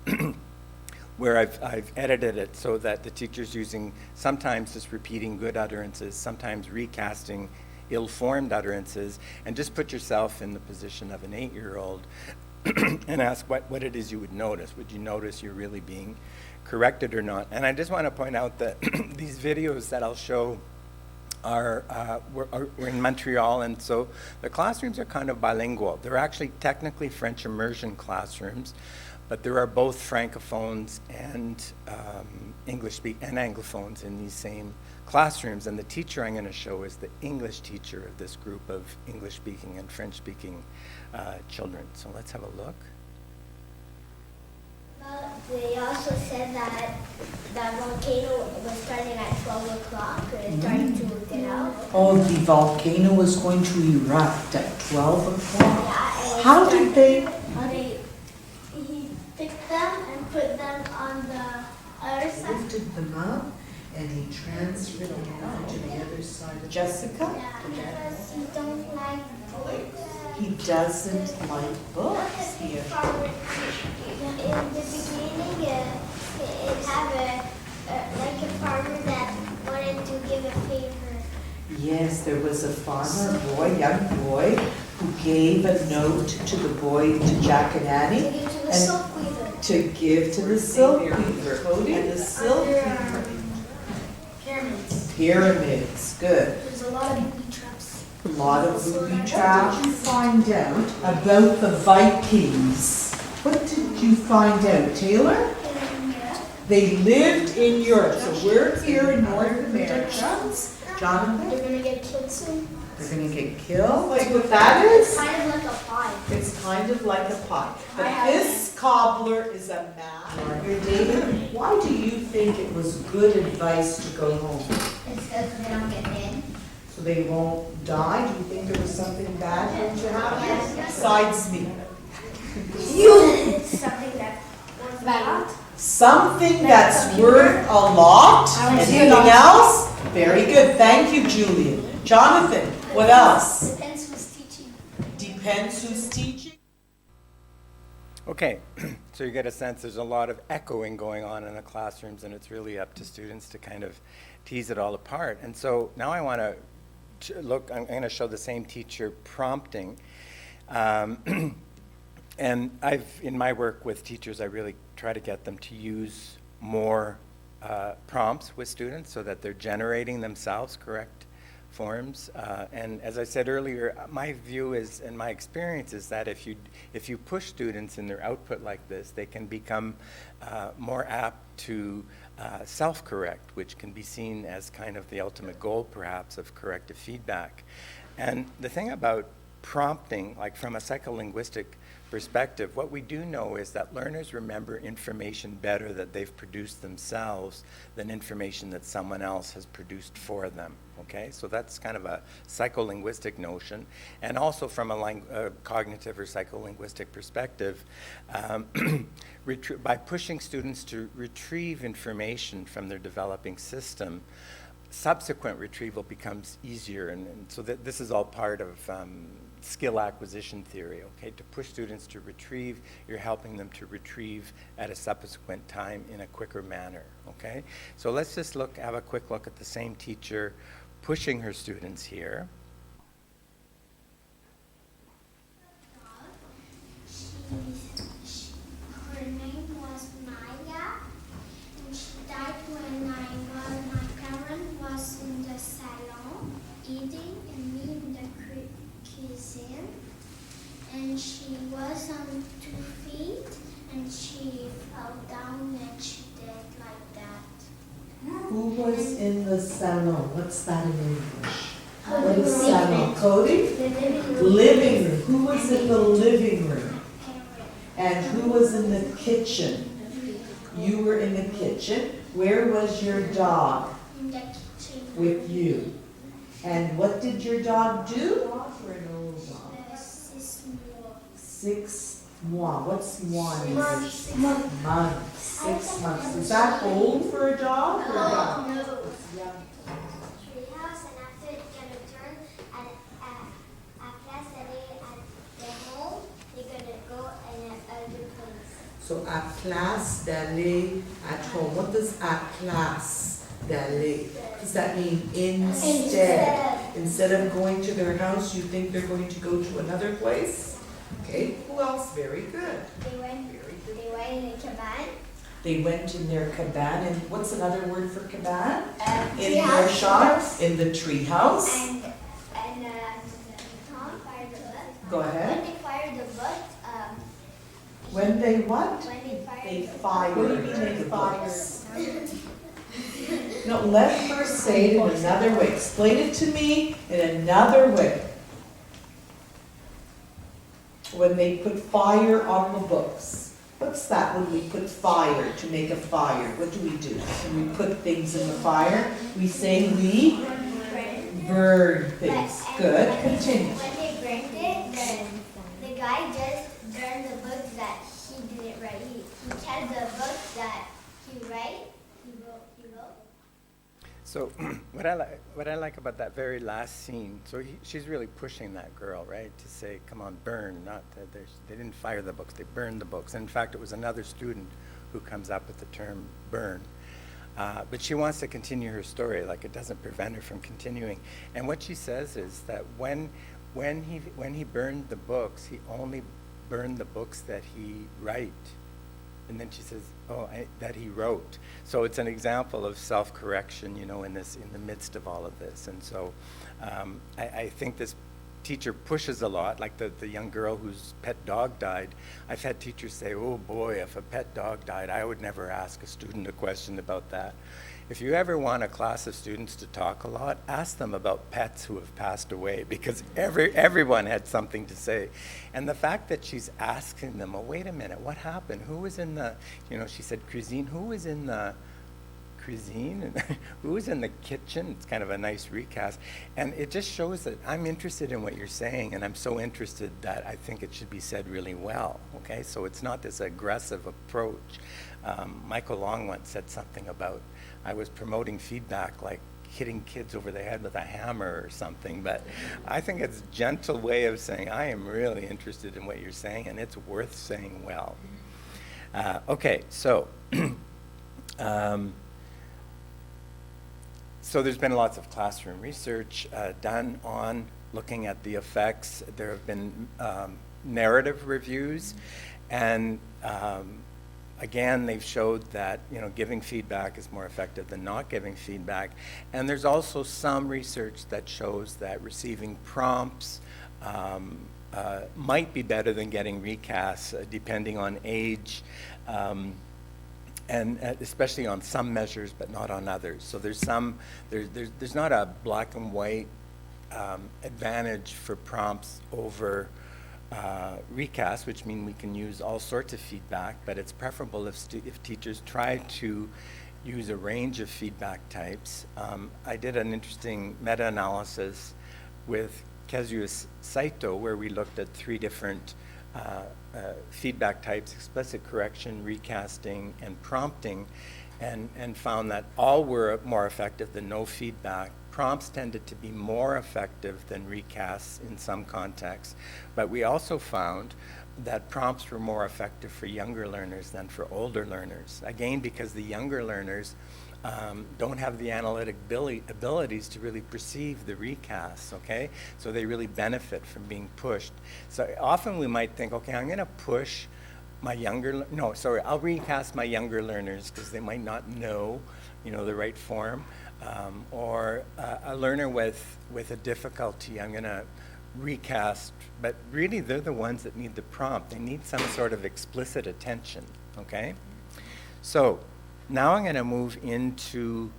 Speaker 2: where I've edited it so that the teacher's using, sometimes just repeating good utterances, sometimes recasting ill-formed utterances, and just put yourself in the position of an 8-year-old and ask what it is you would notice. Would you notice you're really being corrected or not? And I just want to point out that these videos that I'll show we're in Montreal, and so the classrooms are kind of bilingual. They're actually technically French immersion classrooms, but there are both francophones and and anglophones in these same classrooms, and the teacher I'm going to show is the English teacher of this group of English-speaking and French-speaking children. So let's have a look.
Speaker 3: They also said that the volcano was starting at 12 o'clock. It's starting to get out.
Speaker 4: Oh, the volcano was going to erupt at 12 o'clock.
Speaker 3: Yeah,
Speaker 4: How did they?
Speaker 3: He picked them and put them on the other side.
Speaker 4: Lifted them up and he transferred them out to the other side of Jessica?
Speaker 3: Yeah, because he don't like books.
Speaker 4: He doesn't like books here.
Speaker 3: In the beginning, it had like a farmer that wanted to give a favor.
Speaker 4: Yes, there was a farmer boy, young boy, who gave a note to the boy, to Jack and Annie,
Speaker 3: To give to the silk weaver.
Speaker 4: to give to the silk weaver. And the silk weaver. Pyramids, good.
Speaker 3: There's a lot of booby traps.
Speaker 4: A lot of booby traps. What did you find out about the Vikings? What did you find out, Taylor? They lived in Europe, so we're here in North America. Jonathan?
Speaker 3: They're gonna get killed soon.
Speaker 4: They're gonna get killed? Like what that is?
Speaker 3: It's kind of like a pie.
Speaker 4: It's kind kind of like a pie. But this cobbler is a man. Here, David, why do you think it was good advice to go home?
Speaker 3: It's because they don't get in.
Speaker 4: So they won't die? Do you think there was something bad going to happen?
Speaker 3: Yes.
Speaker 4: Besides me.
Speaker 3: It's something that was valid.
Speaker 4: Something that's worth a lot? Anything else? Very good. Thank you, Julian. Jonathan, what else?
Speaker 3: Depends who's teaching.
Speaker 4: Depends who's teaching.
Speaker 2: Okay, so you get a sense there's a lot of echoing going on in the classrooms, and it's really up to students to kind of tease it all apart. And so now I want to look, I'm going to show the same teacher prompting. And in my work with teachers, I really try to get them to use more prompts with students so that they're generating themselves correct forms. And as I said earlier, my view is, and my experience is that if you push students in their output like this, they can become more apt to self-correct, which can be seen as kind of the ultimate goal, perhaps, of corrective feedback. And the thing about prompting, like from a psycholinguistic perspective, what we do know is that learners remember information better that they've produced themselves than information that someone else has produced for them. Okay, so that's kind of a psycholinguistic notion. And also from a cognitive or psycholinguistic perspective, by pushing students to retrieve information from their developing system, subsequent retrieval becomes easier. And so this is all part of skill acquisition theory, okay? To push students to retrieve, you're helping them to retrieve at a subsequent time in a quicker manner, okay? So let's just have a quick look at the same teacher pushing her students here.
Speaker 3: Her name was Maya, and she died when my parent was in the salon eating and me in the cuisine. And she was on 2 feet, and she fell down and she did like that.
Speaker 4: Who was in the salon? What's that in English? What is salon? Cody?
Speaker 3: The living room.
Speaker 4: Living room. Who was in the living room? And who was in the kitchen? You were in the kitchen. Where was your dog?
Speaker 3: In the kitchen.
Speaker 4: With you. And what did your dog do? 6 mois. What's mois in English?
Speaker 3: 6
Speaker 4: Months. 6 months. Is that old for a dog or young?
Speaker 3: No.
Speaker 4: Young.
Speaker 3: Treehouse, and after it's gonna turn at class d'aller at the home, they're gonna go in another place.
Speaker 4: So à place d'aller at home. What does à place d'aller? Does that mean instead? Instead of going to their house, you think they're going to go to another place? Okay, who else? Very good.
Speaker 3: They went in the cabane.
Speaker 4: They went in their cabane, and what's another word for cabane? In
Speaker 3: Treehouse.
Speaker 4: their shop, in the tree house.
Speaker 3: And Tom fired the book.
Speaker 4: Go ahead.
Speaker 3: When they fired the book,
Speaker 4: When they what?
Speaker 3: when they fired
Speaker 4: They
Speaker 3: the book.
Speaker 4: fired. What do you mean they fired? No, let her say it in another way. Explain it to me in another way. When they put fire on the books. What's that when we put fire, to make a fire? What do we do? When we put things in the fire, we say we burn things. Good, continue.
Speaker 3: When they burned it, the guy just burned the book that he didn't write. He kept the book that he wrote.
Speaker 2: So what I like about that very last scene, so she's really pushing that girl, right, to say, come on, burn, not that they didn't fire the books, they burned the books. And in fact, it was another student who comes up with the term burn. But she wants to continue her story, like it doesn't prevent her from continuing. And what she says is that when he burned the books, he only burned the books that he write. And then she says, that he wrote. So it's an example of self-correction, you know, in the midst of all of this. And so I think this teacher pushes a lot, like the young girl whose pet dog died, I've had teachers say, oh boy, if a pet dog died, I would never ask a student a question about that. If you ever want a class of students to talk a lot, ask them about pets who have passed away, because everyone had something to say. And the fact that she's asking them, oh, wait a minute, what happened? Who was in the, she said cuisine, who was in the cuisine? And who was in the kitchen? It's kind of a nice recast. And it just shows that I'm interested in what you're saying, and I'm so interested that I think it should be said really well, okay? So it's not this aggressive approach. Michael Long once said something about, I was promoting feedback like hitting kids over the head with a hammer or something, but I think it's a gentle way of saying, I am really interested in what you're saying, and it's worth saying well. Okay, so, so there's been lots of classroom research done on looking at the effects. There have been narrative reviews, and again, they've showed that giving feedback is more effective than not giving feedback. And there's also some research that shows that receiving prompts might be better than getting recasts, depending on age, and especially on some measures, but not on others. So there's not a black and white advantage for prompts over recast, which means we can use all sorts of feedback, but it's preferable if teachers try to use a range of feedback types. I did an interesting meta-analysis with Kazuya Saito where we looked at 3 different feedback types: explicit correction, recasting, and prompting, and found that all were more effective than no feedback. Prompts tended to be more effective than recasts in some contexts, but we also found that prompts were more effective for younger learners than for older learners. Again, because the younger learners don't have the analytic abilities to really perceive the recasts, okay? So they really benefit from being pushed. So often we might think, okay, I'm gonna push my I'll recast my younger learners because they might not know, the right form. Or a learner with a difficulty, I'm going to recast, but really they're the ones that need the prompt. They need some sort of explicit attention, okay? So now I'm going to move into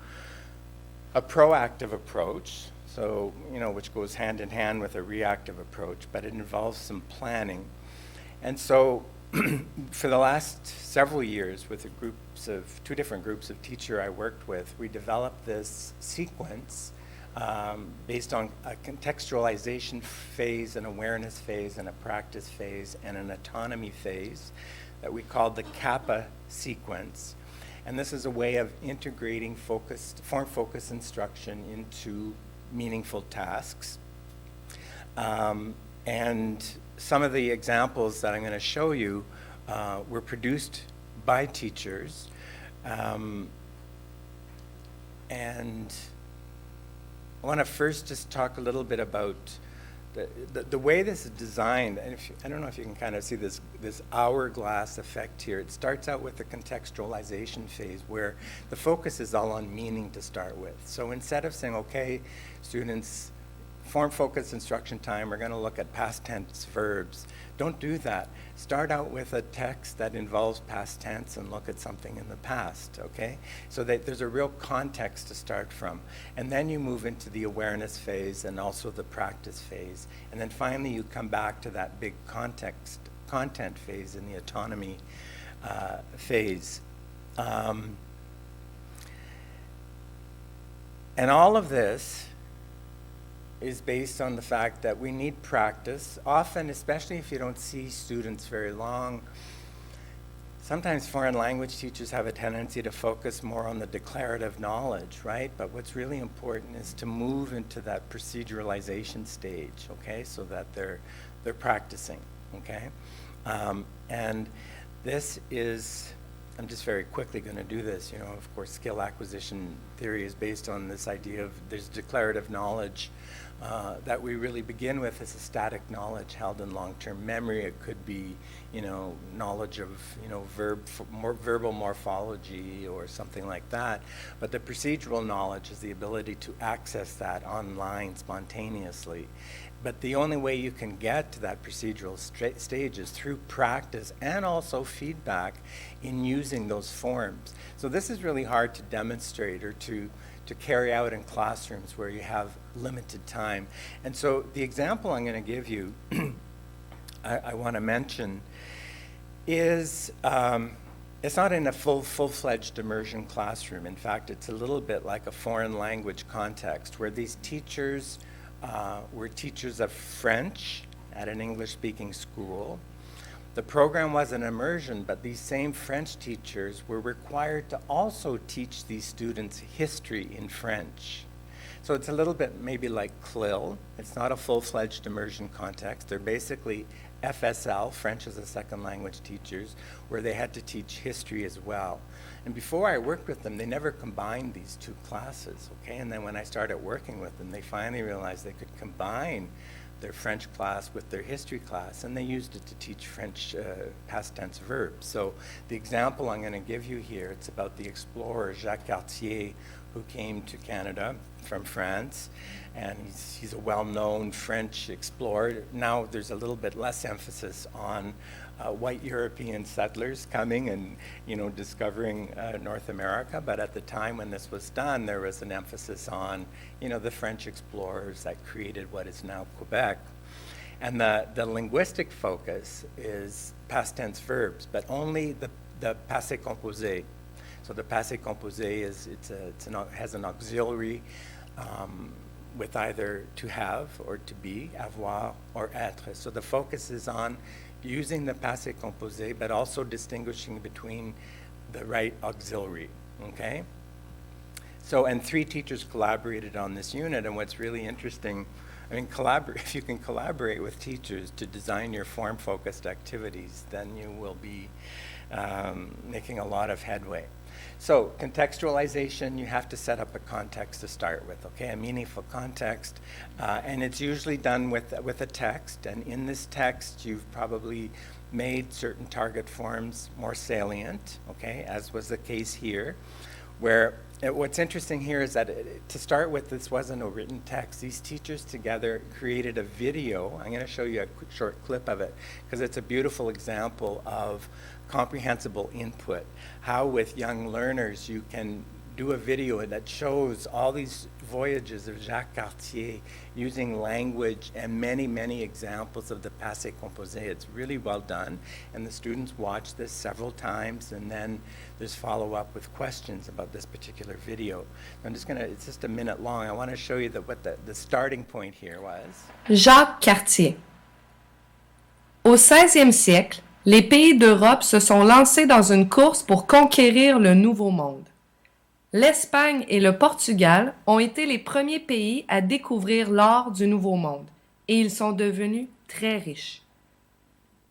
Speaker 2: a proactive approach, so, which goes hand in hand with a reactive approach, but it involves some planning. And so for the last several years, with 2 different groups of teacher I worked with, we developed this sequence based on a contextualization phase, an awareness phase, and a practice phase, and an autonomy phase that we called the Kappa sequence. And this is a way of integrating form-focused instruction into meaningful tasks. And some of the examples that I'm going to show you were produced by teachers. And I want to first just talk a little bit about the way this is designed. And I don't know if you can kind of see this hourglass effect here. It starts out with the contextualization phase where the focus is all on meaning to start with. So instead of saying, okay, students, form-focused instruction time, we're going to look at past tense verbs. Don't do that. Start out with a text that involves past tense and look at something in the past, okay? So that there's a real context to start from. And then you move into the awareness phase and also the practice phase. And then finally you come back to that big content phase in the autonomy phase. And all of this is based on the fact that we need practice. Often, especially if you don't see students very long, sometimes foreign language teachers have a tendency to focus more on the declarative knowledge, right? But what's really important is to move into that proceduralization stage, okay? So that they're practicing, okay? And this is, I'm just very quickly going to do this, of course, skill acquisition theory is based on this idea of there's declarative knowledge that we really begin with as a static knowledge held in long-term memory. It could be, knowledge of, verbal morphology or something like that. But the procedural knowledge is the ability to access that online spontaneously. But the only way you can get to that procedural stage is through practice and also feedback in using those forms. So this is really hard to demonstrate or to carry out in classrooms where you have limited time. And so the example I'm going to give you, I want to mention, is it's not in a full-fledged immersion classroom. In fact, it's a little bit like a foreign language context where these teachers were teachers of French at an English-speaking school. The program was an immersion, but these same French teachers were required to also teach these students history in French. So it's a little bit maybe like CLIL. It's not a full-fledged immersion context. They're basically FSL, French as a second language teachers, where they had to teach history as well. And before I worked with them, they never combined these two classes, okay? And then when I started working with them, they finally realized they could combine their French class with their history class, and they used it to teach French past tense verbs. So the example I'm going to give you here, it's about the explorer Jacques Cartier, who came to Canada from France, and he's a well-known French explorer. Now there's a little bit less emphasis on white European settlers coming and discovering North America, but at the time when this was done, there was an emphasis on the French explorers that created what is now Quebec. And the linguistic focus is past tense verbs, but only the passé composé. So the passé composé has an auxiliary with either to have or to be, avoir or être. So the focus is on using the passé composé, but also distinguishing between the right auxiliary, okay? So, and 3 teachers collaborated on this unit, and what's really interesting, I mean, if you can collaborate with teachers to design your form-focused activities, then you will be making a lot of headway. So contextualization, you have to set up a context to start with, okay, a meaningful context, and it's usually done with a text, and in this text you've probably made certain target forms more salient, okay, as was the case here, where what's interesting here is that to start with, this wasn't a written text. These teachers together created a video. I'm going to show you a quick short clip of it because it's a beautiful example of comprehensible input, how with young learners you can do a video that shows all these voyages of Jacques Cartier using language and many, many examples of the passé composé. It's really well done, and the students watch this several times, and then there's follow-up with questions about this particular video. It's just a minute long. I want to show you what the starting point here was.
Speaker 5: Jacques Cartier. Au 16e siècle, les pays d'Europe se sont lancés dans une course pour conquérir le Nouveau Monde. L'Espagne et le Portugal ont été les premiers pays à découvrir l'or du Nouveau Monde, et ils sont devenus très riches.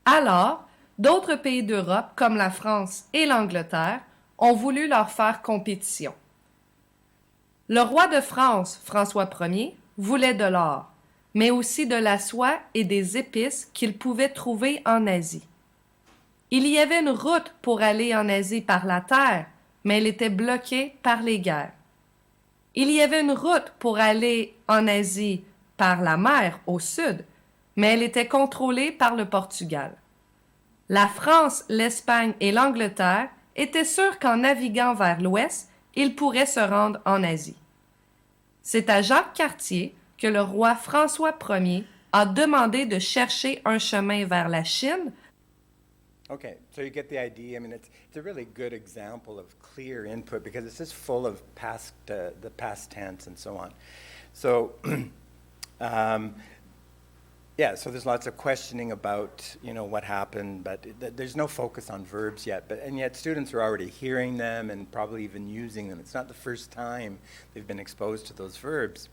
Speaker 5: Alors, d'autres pays d'Europe, comme la France et l'Angleterre, ont voulu leur faire compétition. Le roi de France, François Ier, voulait de l'or, mais aussi de la soie et des épices qu'il pouvait trouver en Asie. Il y avait une route pour aller en Asie par la terre, mais elle était bloquée par les guerres. Il y avait une route pour aller en Asie par la mer au sud, mais elle était contrôlée par le Portugal. La France, l'Espagne et l'Angleterre étaient sûrs qu'en naviguant vers l'ouest, ils pourraient se rendre en Asie. C'est à Jacques Cartier que le roi François Ier a demandé de chercher un chemin vers la Chine.
Speaker 2: Okay, so you get the idea. I mean, it's a really good example of clear input because it's just full of the past tense and so on. So, yeah, so there's lots of questioning about, what happened, but there's no focus on verbs yet. And yet students are already hearing them and probably even using them. It's not the first time they've been exposed to those verbs.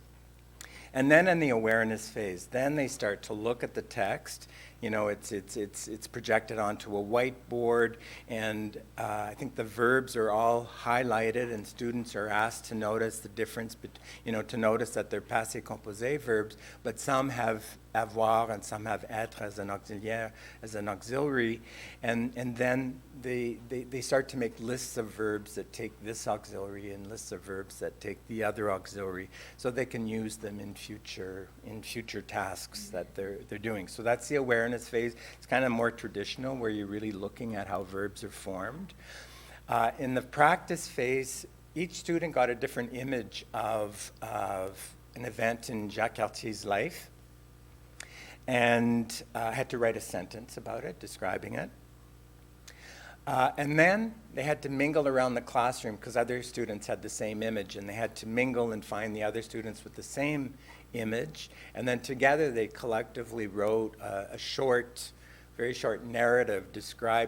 Speaker 2: And then in the awareness phase, then they start to look at the text. It's projected onto a whiteboard, and I think the verbs are all highlighted, and students are asked to notice the difference, to notice that they're passé composé verbs, but some have avoir, and some have être as an auxiliaire, as an auxiliary, and then they start to make lists of verbs that take this auxiliary and lists of verbs that take the other auxiliary, so they can use them in future tasks that they're doing. So that's the awareness phase. It's kind of more traditional, where you're really looking at how verbs are formed. In the practice phase, each student got a different image of an event in Jacques Cartier's life, and had to write a sentence about it, describing it. And then they had to mingle around the classroom, because other students had the same image, and they had to mingle and find the other students with the same image. And then together they collectively wrote a short, very short narrative,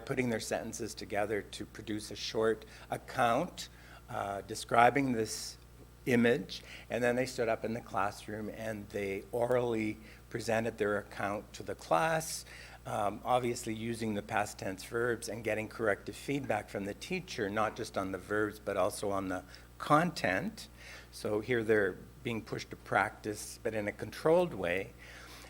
Speaker 2: putting their sentences together to produce a short account describing this image. And then they stood up in the classroom and they orally presented their account to the class, obviously using the past tense verbs and getting corrective feedback from the teacher, not just on the verbs, but also on the content. So here they're being pushed to practice, but in a controlled way.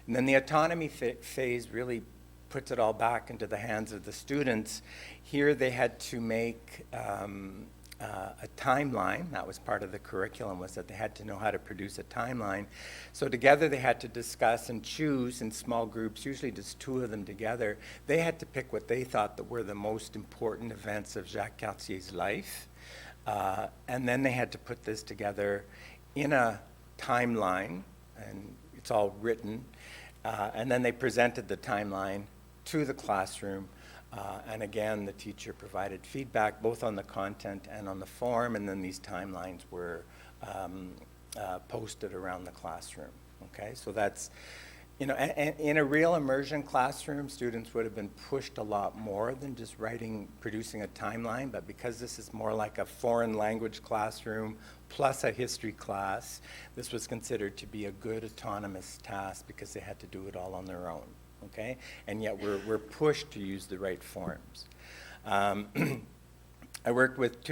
Speaker 2: And then the autonomy phase really puts it all back into the hands of the students. Here they had to make a timeline. That was part of the curriculum, was that they had to know how to produce a timeline. So together they had to discuss and choose in small groups, usually just two of them together. They had to pick what they thought that were the most important events of Jacques Cartier's life. And then they had to put this together in a timeline, and it's all written. And then they presented the timeline to the classroom. And again, the teacher provided feedback both on the content and on the form, and then these timelines were posted around the classroom. Okay, so that's, you know, and in a real immersion classroom, students would have been pushed a lot more than just producing a timeline, but because this is more like a foreign language classroom plus a history class, this was considered to be a good autonomous task because they had to do it all on their own. Okay, and yet we're pushed to use the right forms. I worked with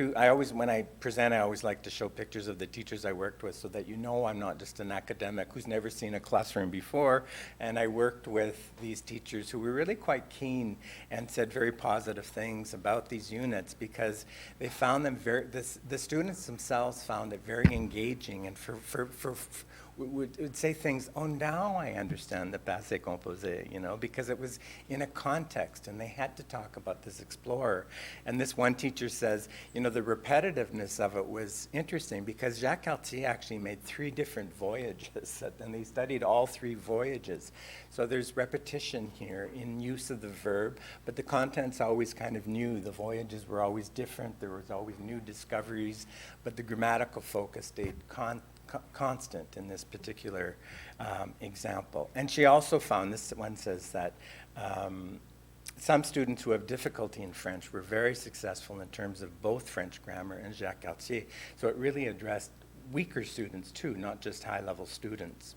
Speaker 2: when I present, I always like to show pictures of the teachers I worked with so that you know I'm not just an academic who's never seen a classroom before. And I worked with these teachers who were really quite keen and said very positive things about these units because they found them the students themselves found it very engaging, and would say things, oh, now I understand the passé composé, you know, because it was in a context and they had to talk about this explorer. And this one teacher says, you know, the repetitiveness of it was interesting because Jacques Cartier actually made 3 different voyages and they studied all 3 voyages. So there's repetition here in use of the verb, but the content's always kind of new. The voyages were always different. There was always new discoveries, but the grammatical focus stayed constant in this particular example. And she also found, this one says that some students who have difficulty in French were very successful in terms of both French grammar and Jacques Cartier. So it really addressed weaker students too, not just high-level students.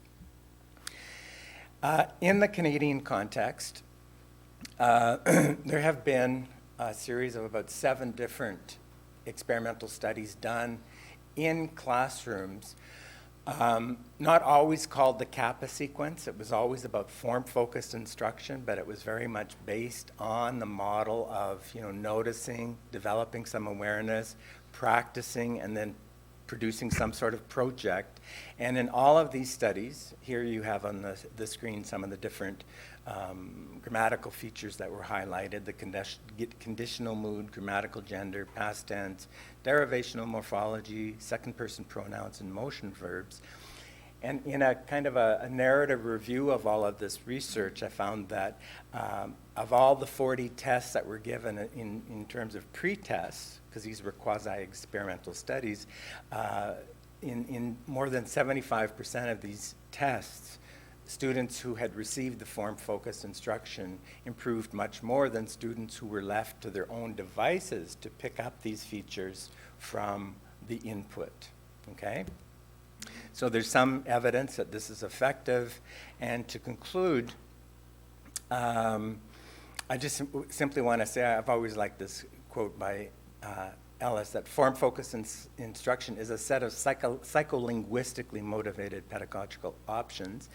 Speaker 2: In the Canadian context, there have been a series of about 7 different experimental studies done in classrooms, not always called the Kappa sequence. It was always about form-focused instruction, but it was very much based on the model of, you know, noticing, developing some awareness, practicing, and then producing some sort of project. And in all of these studies, here you have on the screen some of the different grammatical features that were highlighted: the conditional mood, grammatical gender, past tense, derivational morphology, second person pronouns, and motion verbs. And in a kind of a narrative review of all of this research, I found that of all the 40 tests that were given in terms of pre-tests, because these were quasi-experimental studies, in more than 75% of these tests, students who had received the form-focused instruction improved much more than students who were left to their own devices to pick up these features from the input, okay? So there's some evidence that this is effective. And to conclude, I just simply want to say I've always liked this quote by Ellis, that form-focused instruction is a set of psycholinguistically motivated pedagogical options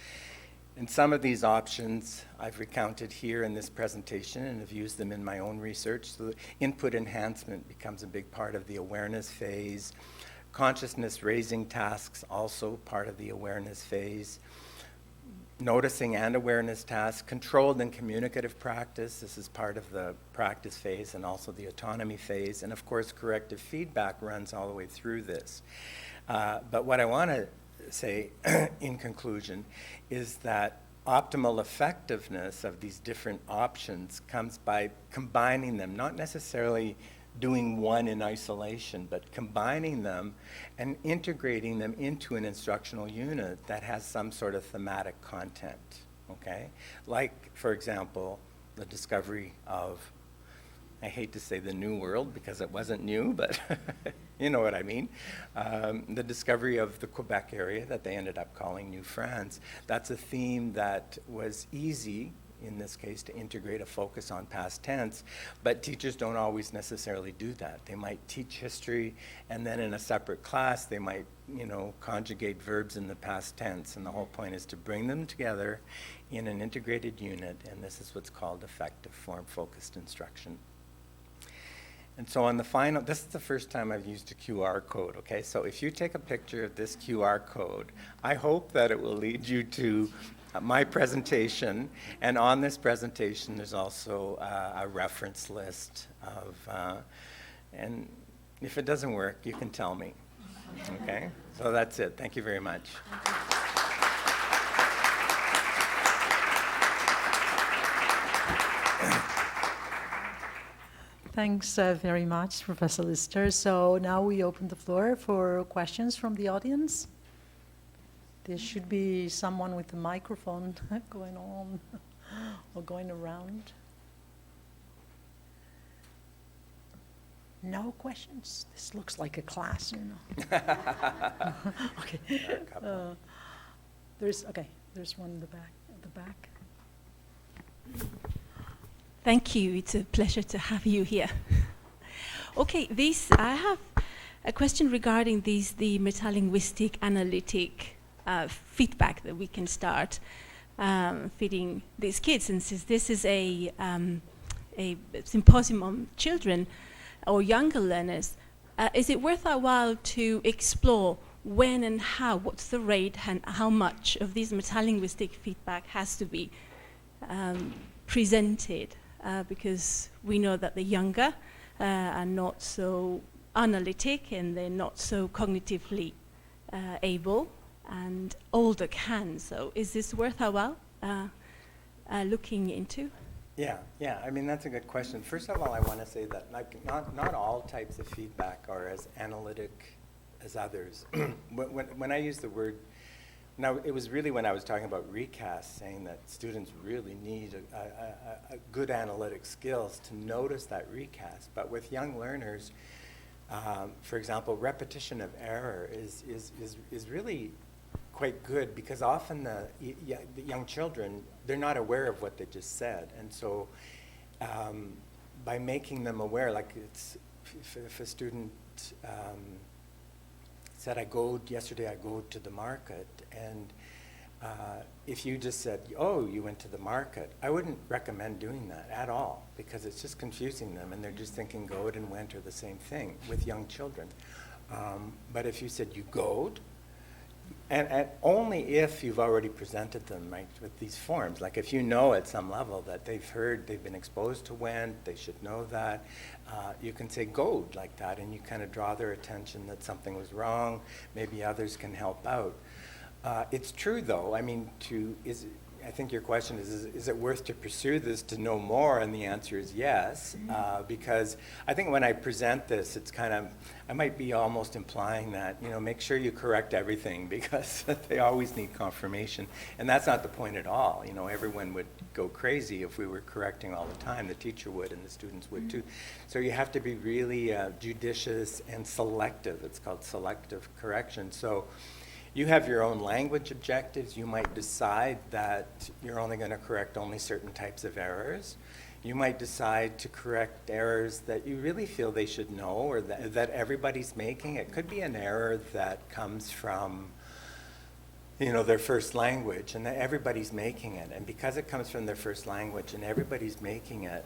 Speaker 2: And some of these options I've recounted here in this presentation and have used them in my own research. So input enhancement becomes a big part of the awareness phase. Consciousness raising tasks, also part of the awareness phase. Noticing and awareness tasks, controlled and communicative practice. This is part of the practice phase and also the autonomy phase. And of course, corrective feedback runs all the way through this. But what I want to say in conclusion is that optimal effectiveness of these different options comes by combining them, not necessarily doing one in isolation, but combining them and integrating them into an instructional unit that has some sort of thematic content, okay? Like, for example, the discovery of, I hate to say the New World because it wasn't new, but you know what I mean. The discovery of the Quebec area that they ended up calling New France. That's a theme that was easy, in this case, to integrate a focus on past tense, but teachers don't always necessarily do that. They might teach history, and then in a separate class, they might, you know, conjugate verbs in the past tense, and the whole point is to bring them together in an integrated unit, and this is what's called effective form-focused instruction. And so on the final, this is the first time I've used a QR code, okay? So if you take a picture of this QR code, I hope that it will lead you to my presentation, and on this presentation there's also a reference list of, and if it doesn't work, you can tell me, okay? So that's it. Thank you very much.
Speaker 1: Thanks very much, Professor Lister. So now we open the floor for questions from the audience. There should be someone with a microphone going on or going around. No questions? This looks like a class, you know. Okay. There's one in the back. At the back.
Speaker 6: Thank you. It's a pleasure to have you here. Okay, I have a question regarding the metalinguistic analytic feedback that we can start feeding these kids. And since this is a symposium on children or younger learners, is it worth our while to explore when and how, what's the rate and how much of this metalinguistic feedback has to be presented? Because we know that the younger are not so analytic and they're not so cognitively able, and older can. So is this worth our while looking into?
Speaker 2: Yeah, I mean, that's a good question. First of all, I want to say that not all types of feedback are as analytic as others. When I use the word, now it was really when I was talking about recast, saying that students really need a good analytic skills to notice that recast. But with young learners, for example, repetition of error is really quite good, because often the young children, they're not aware of what they just said. And so by making them aware, like if a student said, yesterday I go to the market, and if you just said, oh, you went to the market, I wouldn't recommend doing that at all, because it's just confusing them, and they're just thinking goed and went are the same thing with young children. But if you said you goed, and only if you've already presented them, right, with these forms, like if you know at some level that they've been exposed to went, they should know that, you can say goed like that, and you kind of draw their attention that something was wrong, maybe others can help out. It's true though, I mean, I think your question is it worth to pursue this to know more? And the answer is yes, because I think when I present this, it's kind of, I might be almost implying that, you know, make sure you correct everything, because they always need confirmation. And that's not the point at all. You know, everyone would go crazy if we were correcting all the time. The teacher would, and the students would too. So you have to be really judicious and selective. It's called selective correction. So you have your own language objectives. You might decide that you're only going to correct only certain types of errors. You might decide to correct errors that you really feel they should know, or that everybody's making. It could be an error that comes from their first language, and everybody's making it. And because it comes from their first language and everybody's making it,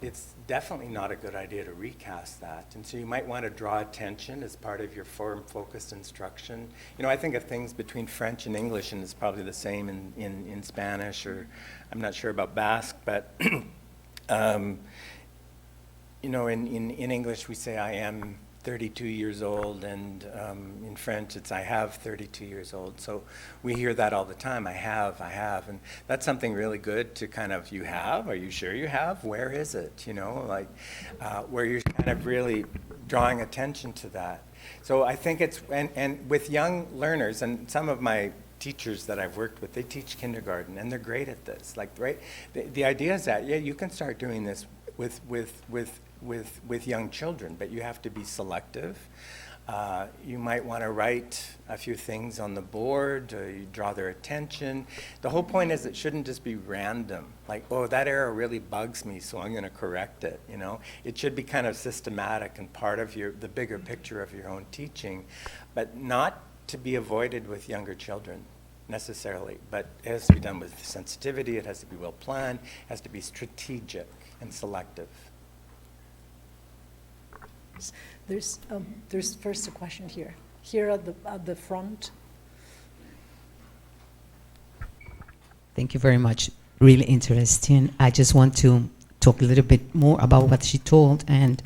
Speaker 2: it's definitely not a good idea to recast that. And so you might want to draw attention as part of your form-focused instruction. I think of things between French and English, and it's probably the same in Spanish, or I'm not sure about Basque, but in English we say I am 32 years old, and in French it's I have 32 years old. So we hear that all the time, I have, and that's something really good to kind of, you have, are you sure you have, where is it, where you're kind of really drawing attention to that. So I think it's, and with young learners, and some of my teachers that I've worked with, they teach kindergarten, and they're great at this. Like, right, the idea is that, yeah, you can start doing this with young children, but you have to be selective. You might want to write a few things on the board, you draw their attention. The whole point is it shouldn't just be random, like, oh, that error really bugs me, so I'm going to correct it, It should be kind of systematic and part of the bigger picture of your own teaching, but not to be avoided with younger children necessarily, but it has to be done with sensitivity, it has to be well planned, it has to be strategic and selective.
Speaker 1: There's first a question here at the front.
Speaker 7: Thank you very much. Really interesting. I just want to talk a little bit more about what she told and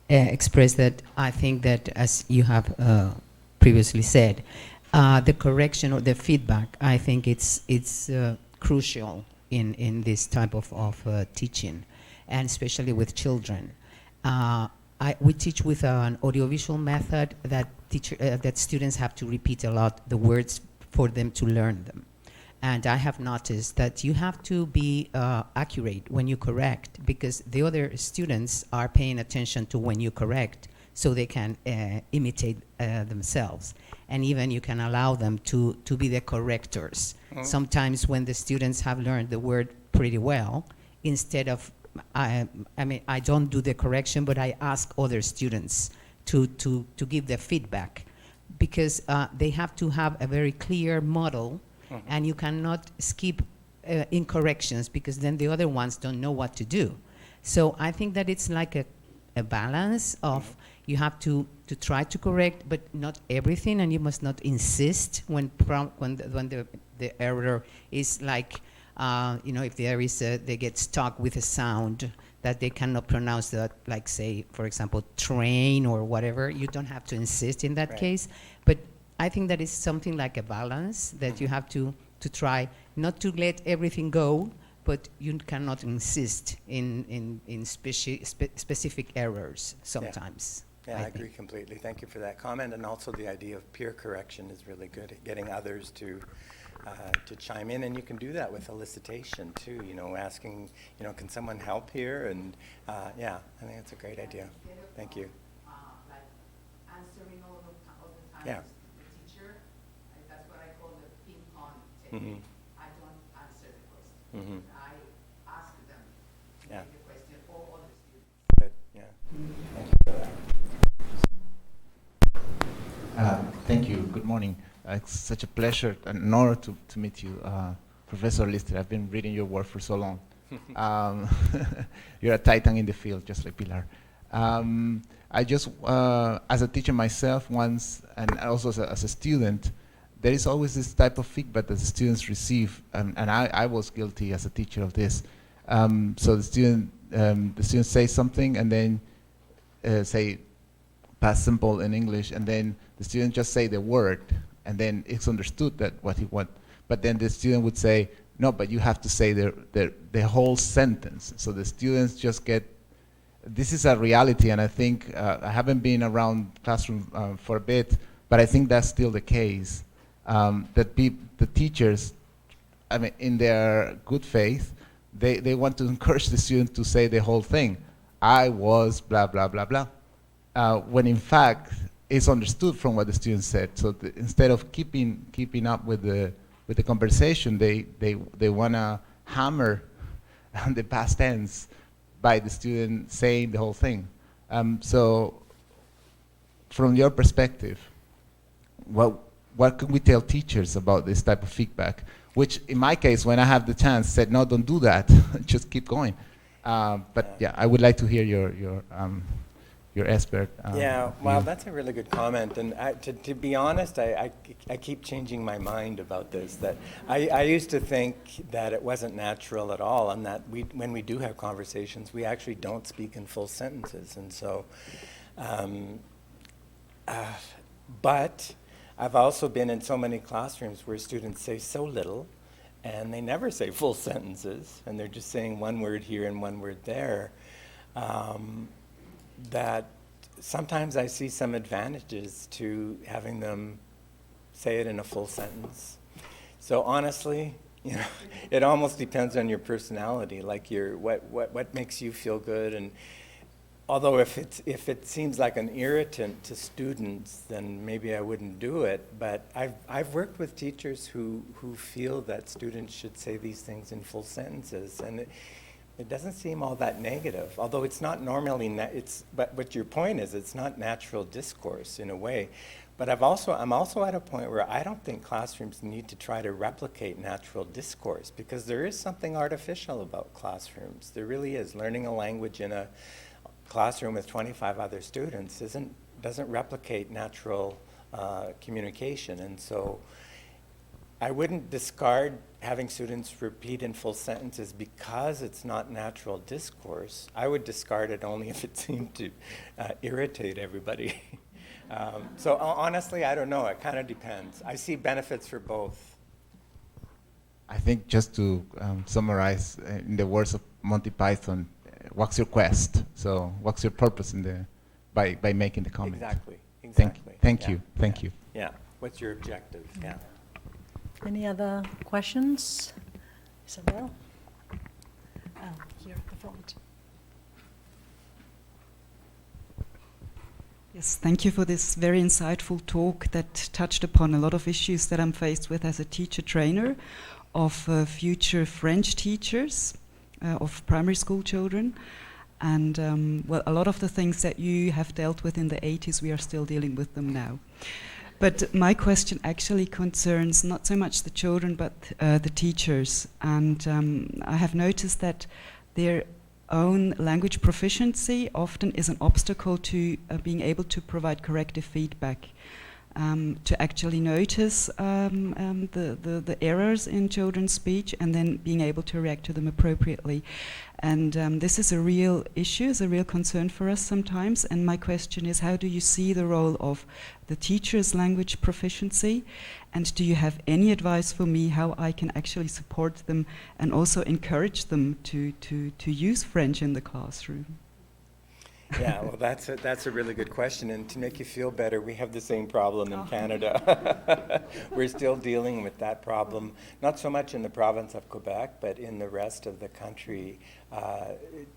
Speaker 7: express that I think that, as you have previously said, the correction or the feedback, I think it's crucial in this type of teaching, and especially with children. We teach with an audiovisual method that students have to repeat a lot the words for them to learn them. And I have noticed that you have to be accurate when you correct, because the other students are paying attention to when you correct, so they can imitate themselves. And even you can allow them to be the correctors. Mm-hmm. Sometimes when the students have learned the word pretty well, instead of I don't do the correction, but I ask other students to give the feedback, because they have to have a very clear model, mm-hmm. and you cannot skip incorrections, because then the other ones don't know what to do. So I think that it's like a balance of, mm-hmm. you have to try to correct, but not everything, and you must not insist when the error is like, if there is they get stuck with a sound that they cannot pronounce, that, like, say, for example, train or whatever, you don't have to insist in that right. case. But I think that is something like a balance that you have to try not to let everything go, but you cannot insist in specific errors sometimes.
Speaker 2: Yeah, I agree completely. Thank you for that comment. And also the idea of peer correction is really good at getting others to chime in, and you can do that with elicitation too, asking, can someone help here? And yeah, I think it's a great idea. Thank you.
Speaker 7: Like answering all the time,
Speaker 2: yeah.
Speaker 7: The teacher, that's what I call the ping pong
Speaker 2: Mm-hmm.
Speaker 7: technique. I don't answer the question.
Speaker 2: Mm-hmm.
Speaker 7: I ask them to
Speaker 2: yeah.
Speaker 7: make the question, or other students.
Speaker 2: Good, yeah. Thank you for that.
Speaker 8: Thank you. Good morning. It's such a pleasure and an honor to meet you, Professor Lister. I've been reading your work for so long. You're a titan in the field, just like Pilar. I just, as a teacher myself once, and also as a student, there is always this type of feedback that the students receive, and I was guilty as a teacher of this. So the student says something, and then say past simple in English, and then the student just say the word, and then it's understood that what he wants. But then the student would say, no, but you have to say the whole sentence. So the students just get, this is a reality, and I think, I haven't been around classroom for a bit, but I think that's still the case, that the teachers, in their good faith, they want to encourage the student to say the whole thing. I was blah, blah, blah, blah. When in fact, it's understood from what the student said. So instead of keeping up with the conversation, they want to hammer on the past tense by the student saying the whole thing. So from your perspective, what can we tell teachers about this type of feedback? Which, in my case, when I have the chance, said, no, don't do that, just keep going. But yeah, I would like to hear your expert.
Speaker 2: Yeah, well,
Speaker 8: view.
Speaker 2: that's a really good comment. And to be honest, I keep changing my mind about this. That I used to think that it wasn't natural at all, and that when we do have conversations, we actually don't speak in full sentences. And so, but I've also been in so many classrooms where students say so little, and they never say full sentences, and they're just saying one word here and one word there. That sometimes I see some advantages to having them say it in a full sentence. So honestly, you know, it almost depends on your personality, like what makes you feel good. And although if it seems like an irritant to students, then maybe I wouldn't do it. But I've worked with teachers who feel that students should say these things in full sentences, and it doesn't seem all that negative, although it's not normally, but your point is it's not natural discourse in a way. But I'm also at a point where I don't think classrooms need to try to replicate natural discourse, because there is something artificial about classrooms. There really is. Learning a language in a classroom with 25 other students doesn't replicate natural communication. And so I wouldn't discard having students repeat in full sentences because it's not natural discourse. I would discard it only if it seemed to irritate everybody. So honestly, I don't know. It kind of depends. I see benefits for both.
Speaker 8: I think just to summarize in the words of Monty Python, what's your quest? So what's your purpose by making the comment?
Speaker 2: Exactly.
Speaker 8: Thank you.
Speaker 2: Yeah. What's your objective? Yeah.
Speaker 1: Any other questions? Isabel? Here at the front.
Speaker 9: Yes, thank you for this very insightful talk that touched upon a lot of issues that I'm faced with as a teacher trainer of future French teachers of primary school children. And well, a lot of the things that you have dealt with in the 80s, we are still dealing with them now. But my question actually concerns not so much the children, but the teachers. And I have noticed that their own language proficiency often is an obstacle to being able to provide corrective feedback, to actually notice the errors in children's speech and then being able to react to them appropriately. And this is a real issue, is a real concern for us sometimes. And my question is, how do you see the role of the teacher's language proficiency? And do you have any advice for me how I can actually support them and also encourage them to use French in the classroom?
Speaker 2: Yeah, well, that's a really good question. And to make you feel better, we have the same problem in Canada. We're still dealing with that problem, not so much in the province of Quebec, but in the rest of the country.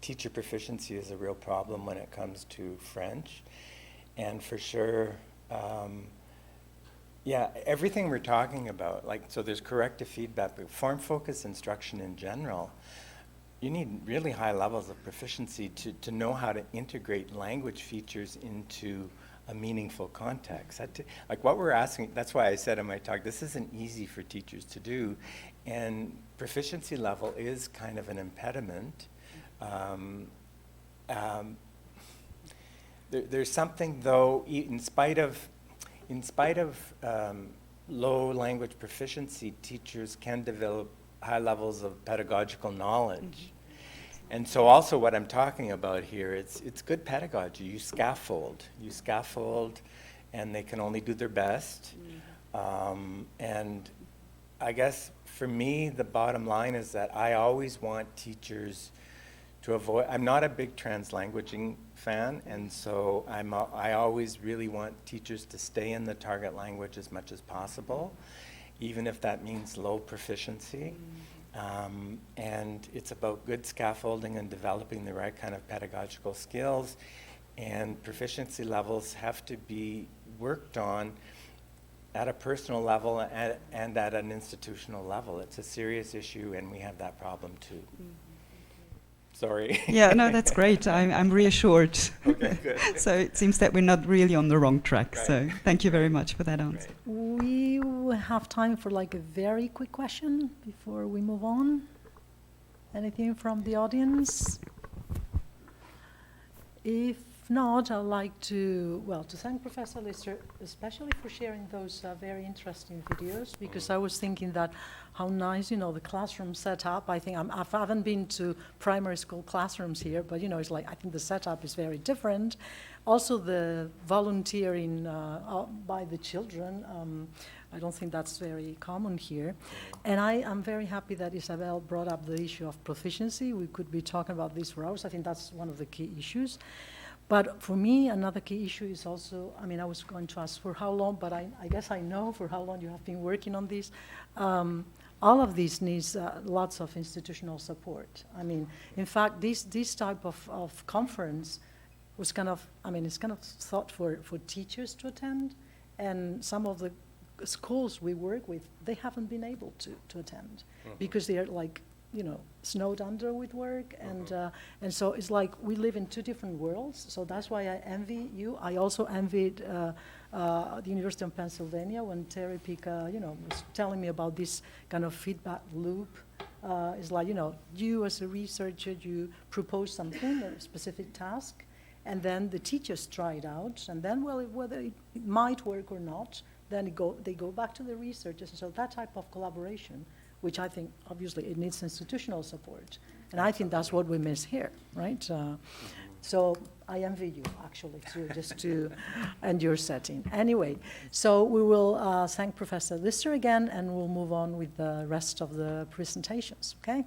Speaker 2: Teacher proficiency is a real problem when it comes to French. And for sure, yeah, everything we're talking about, like, so there's corrective feedback, but form-focused instruction in general, you need really high levels of proficiency to know how to integrate language features into a meaningful context. Like what we're asking, that's why I said in my talk, this isn't easy for teachers to do, and proficiency level is kind of an impediment. There's something though, in spite of low language proficiency, teachers can develop high levels of pedagogical knowledge. And so also what I'm talking about here, it's good pedagogy. You scaffold, and they can only do their best. And I guess for me, the bottom line is that I always want teachers to avoid, I'm not a big translanguaging fan, and so I always really want teachers to stay in the target language as much as possible, even if that means low proficiency. And it's about good scaffolding and developing the right kind of pedagogical skills, and proficiency levels have to be worked on at a personal level and at an institutional level. It's a serious issue, and we have that problem too. Sorry.
Speaker 9: Yeah, no, that's great. I'm reassured.
Speaker 2: Okay, good.
Speaker 9: So it seems that we're not really on the wrong track.
Speaker 2: Right.
Speaker 9: So thank you very much for that answer.
Speaker 2: Right.
Speaker 1: We will have time for like a very quick question before we move on. Anything from the audience? If not, I'd like to thank Professor Lister, especially for sharing those very interesting videos, because I was thinking that how nice, the classroom setup. I think I haven't been to primary school classrooms here, but, it's like, I think the setup is very different. Also, the volunteering by the children, I don't think that's very common here. And I am very happy that Isabel brought up the issue of proficiency. We could be talking about this for hours. I think that's one of the key issues. But for me, another key issue is also, I was going to ask for how long, but I guess I know for how long you have been working on this. All of this needs lots of institutional support. In fact, this type of conference was it's kind of thought for teachers to attend, and some of the schools we work with, they haven't been able to attend because they're like, snowed under with work, and so it's like we live in two different worlds. So that's why I envy you. I also envied the University of Pennsylvania when Terry Pica, was telling me about this kind of feedback loop. It's like, you as a researcher, you propose something, a specific task, and then the teachers try it out, and then, whether it might work or not, then they go back to the researchers. And so that type of collaboration, which I think, obviously, it needs institutional support. And I think that's what we miss here, right? So I envy you, actually, and your setting. Anyway, so we will thank Professor Lister again, and we'll move on with the rest of the presentations, okay?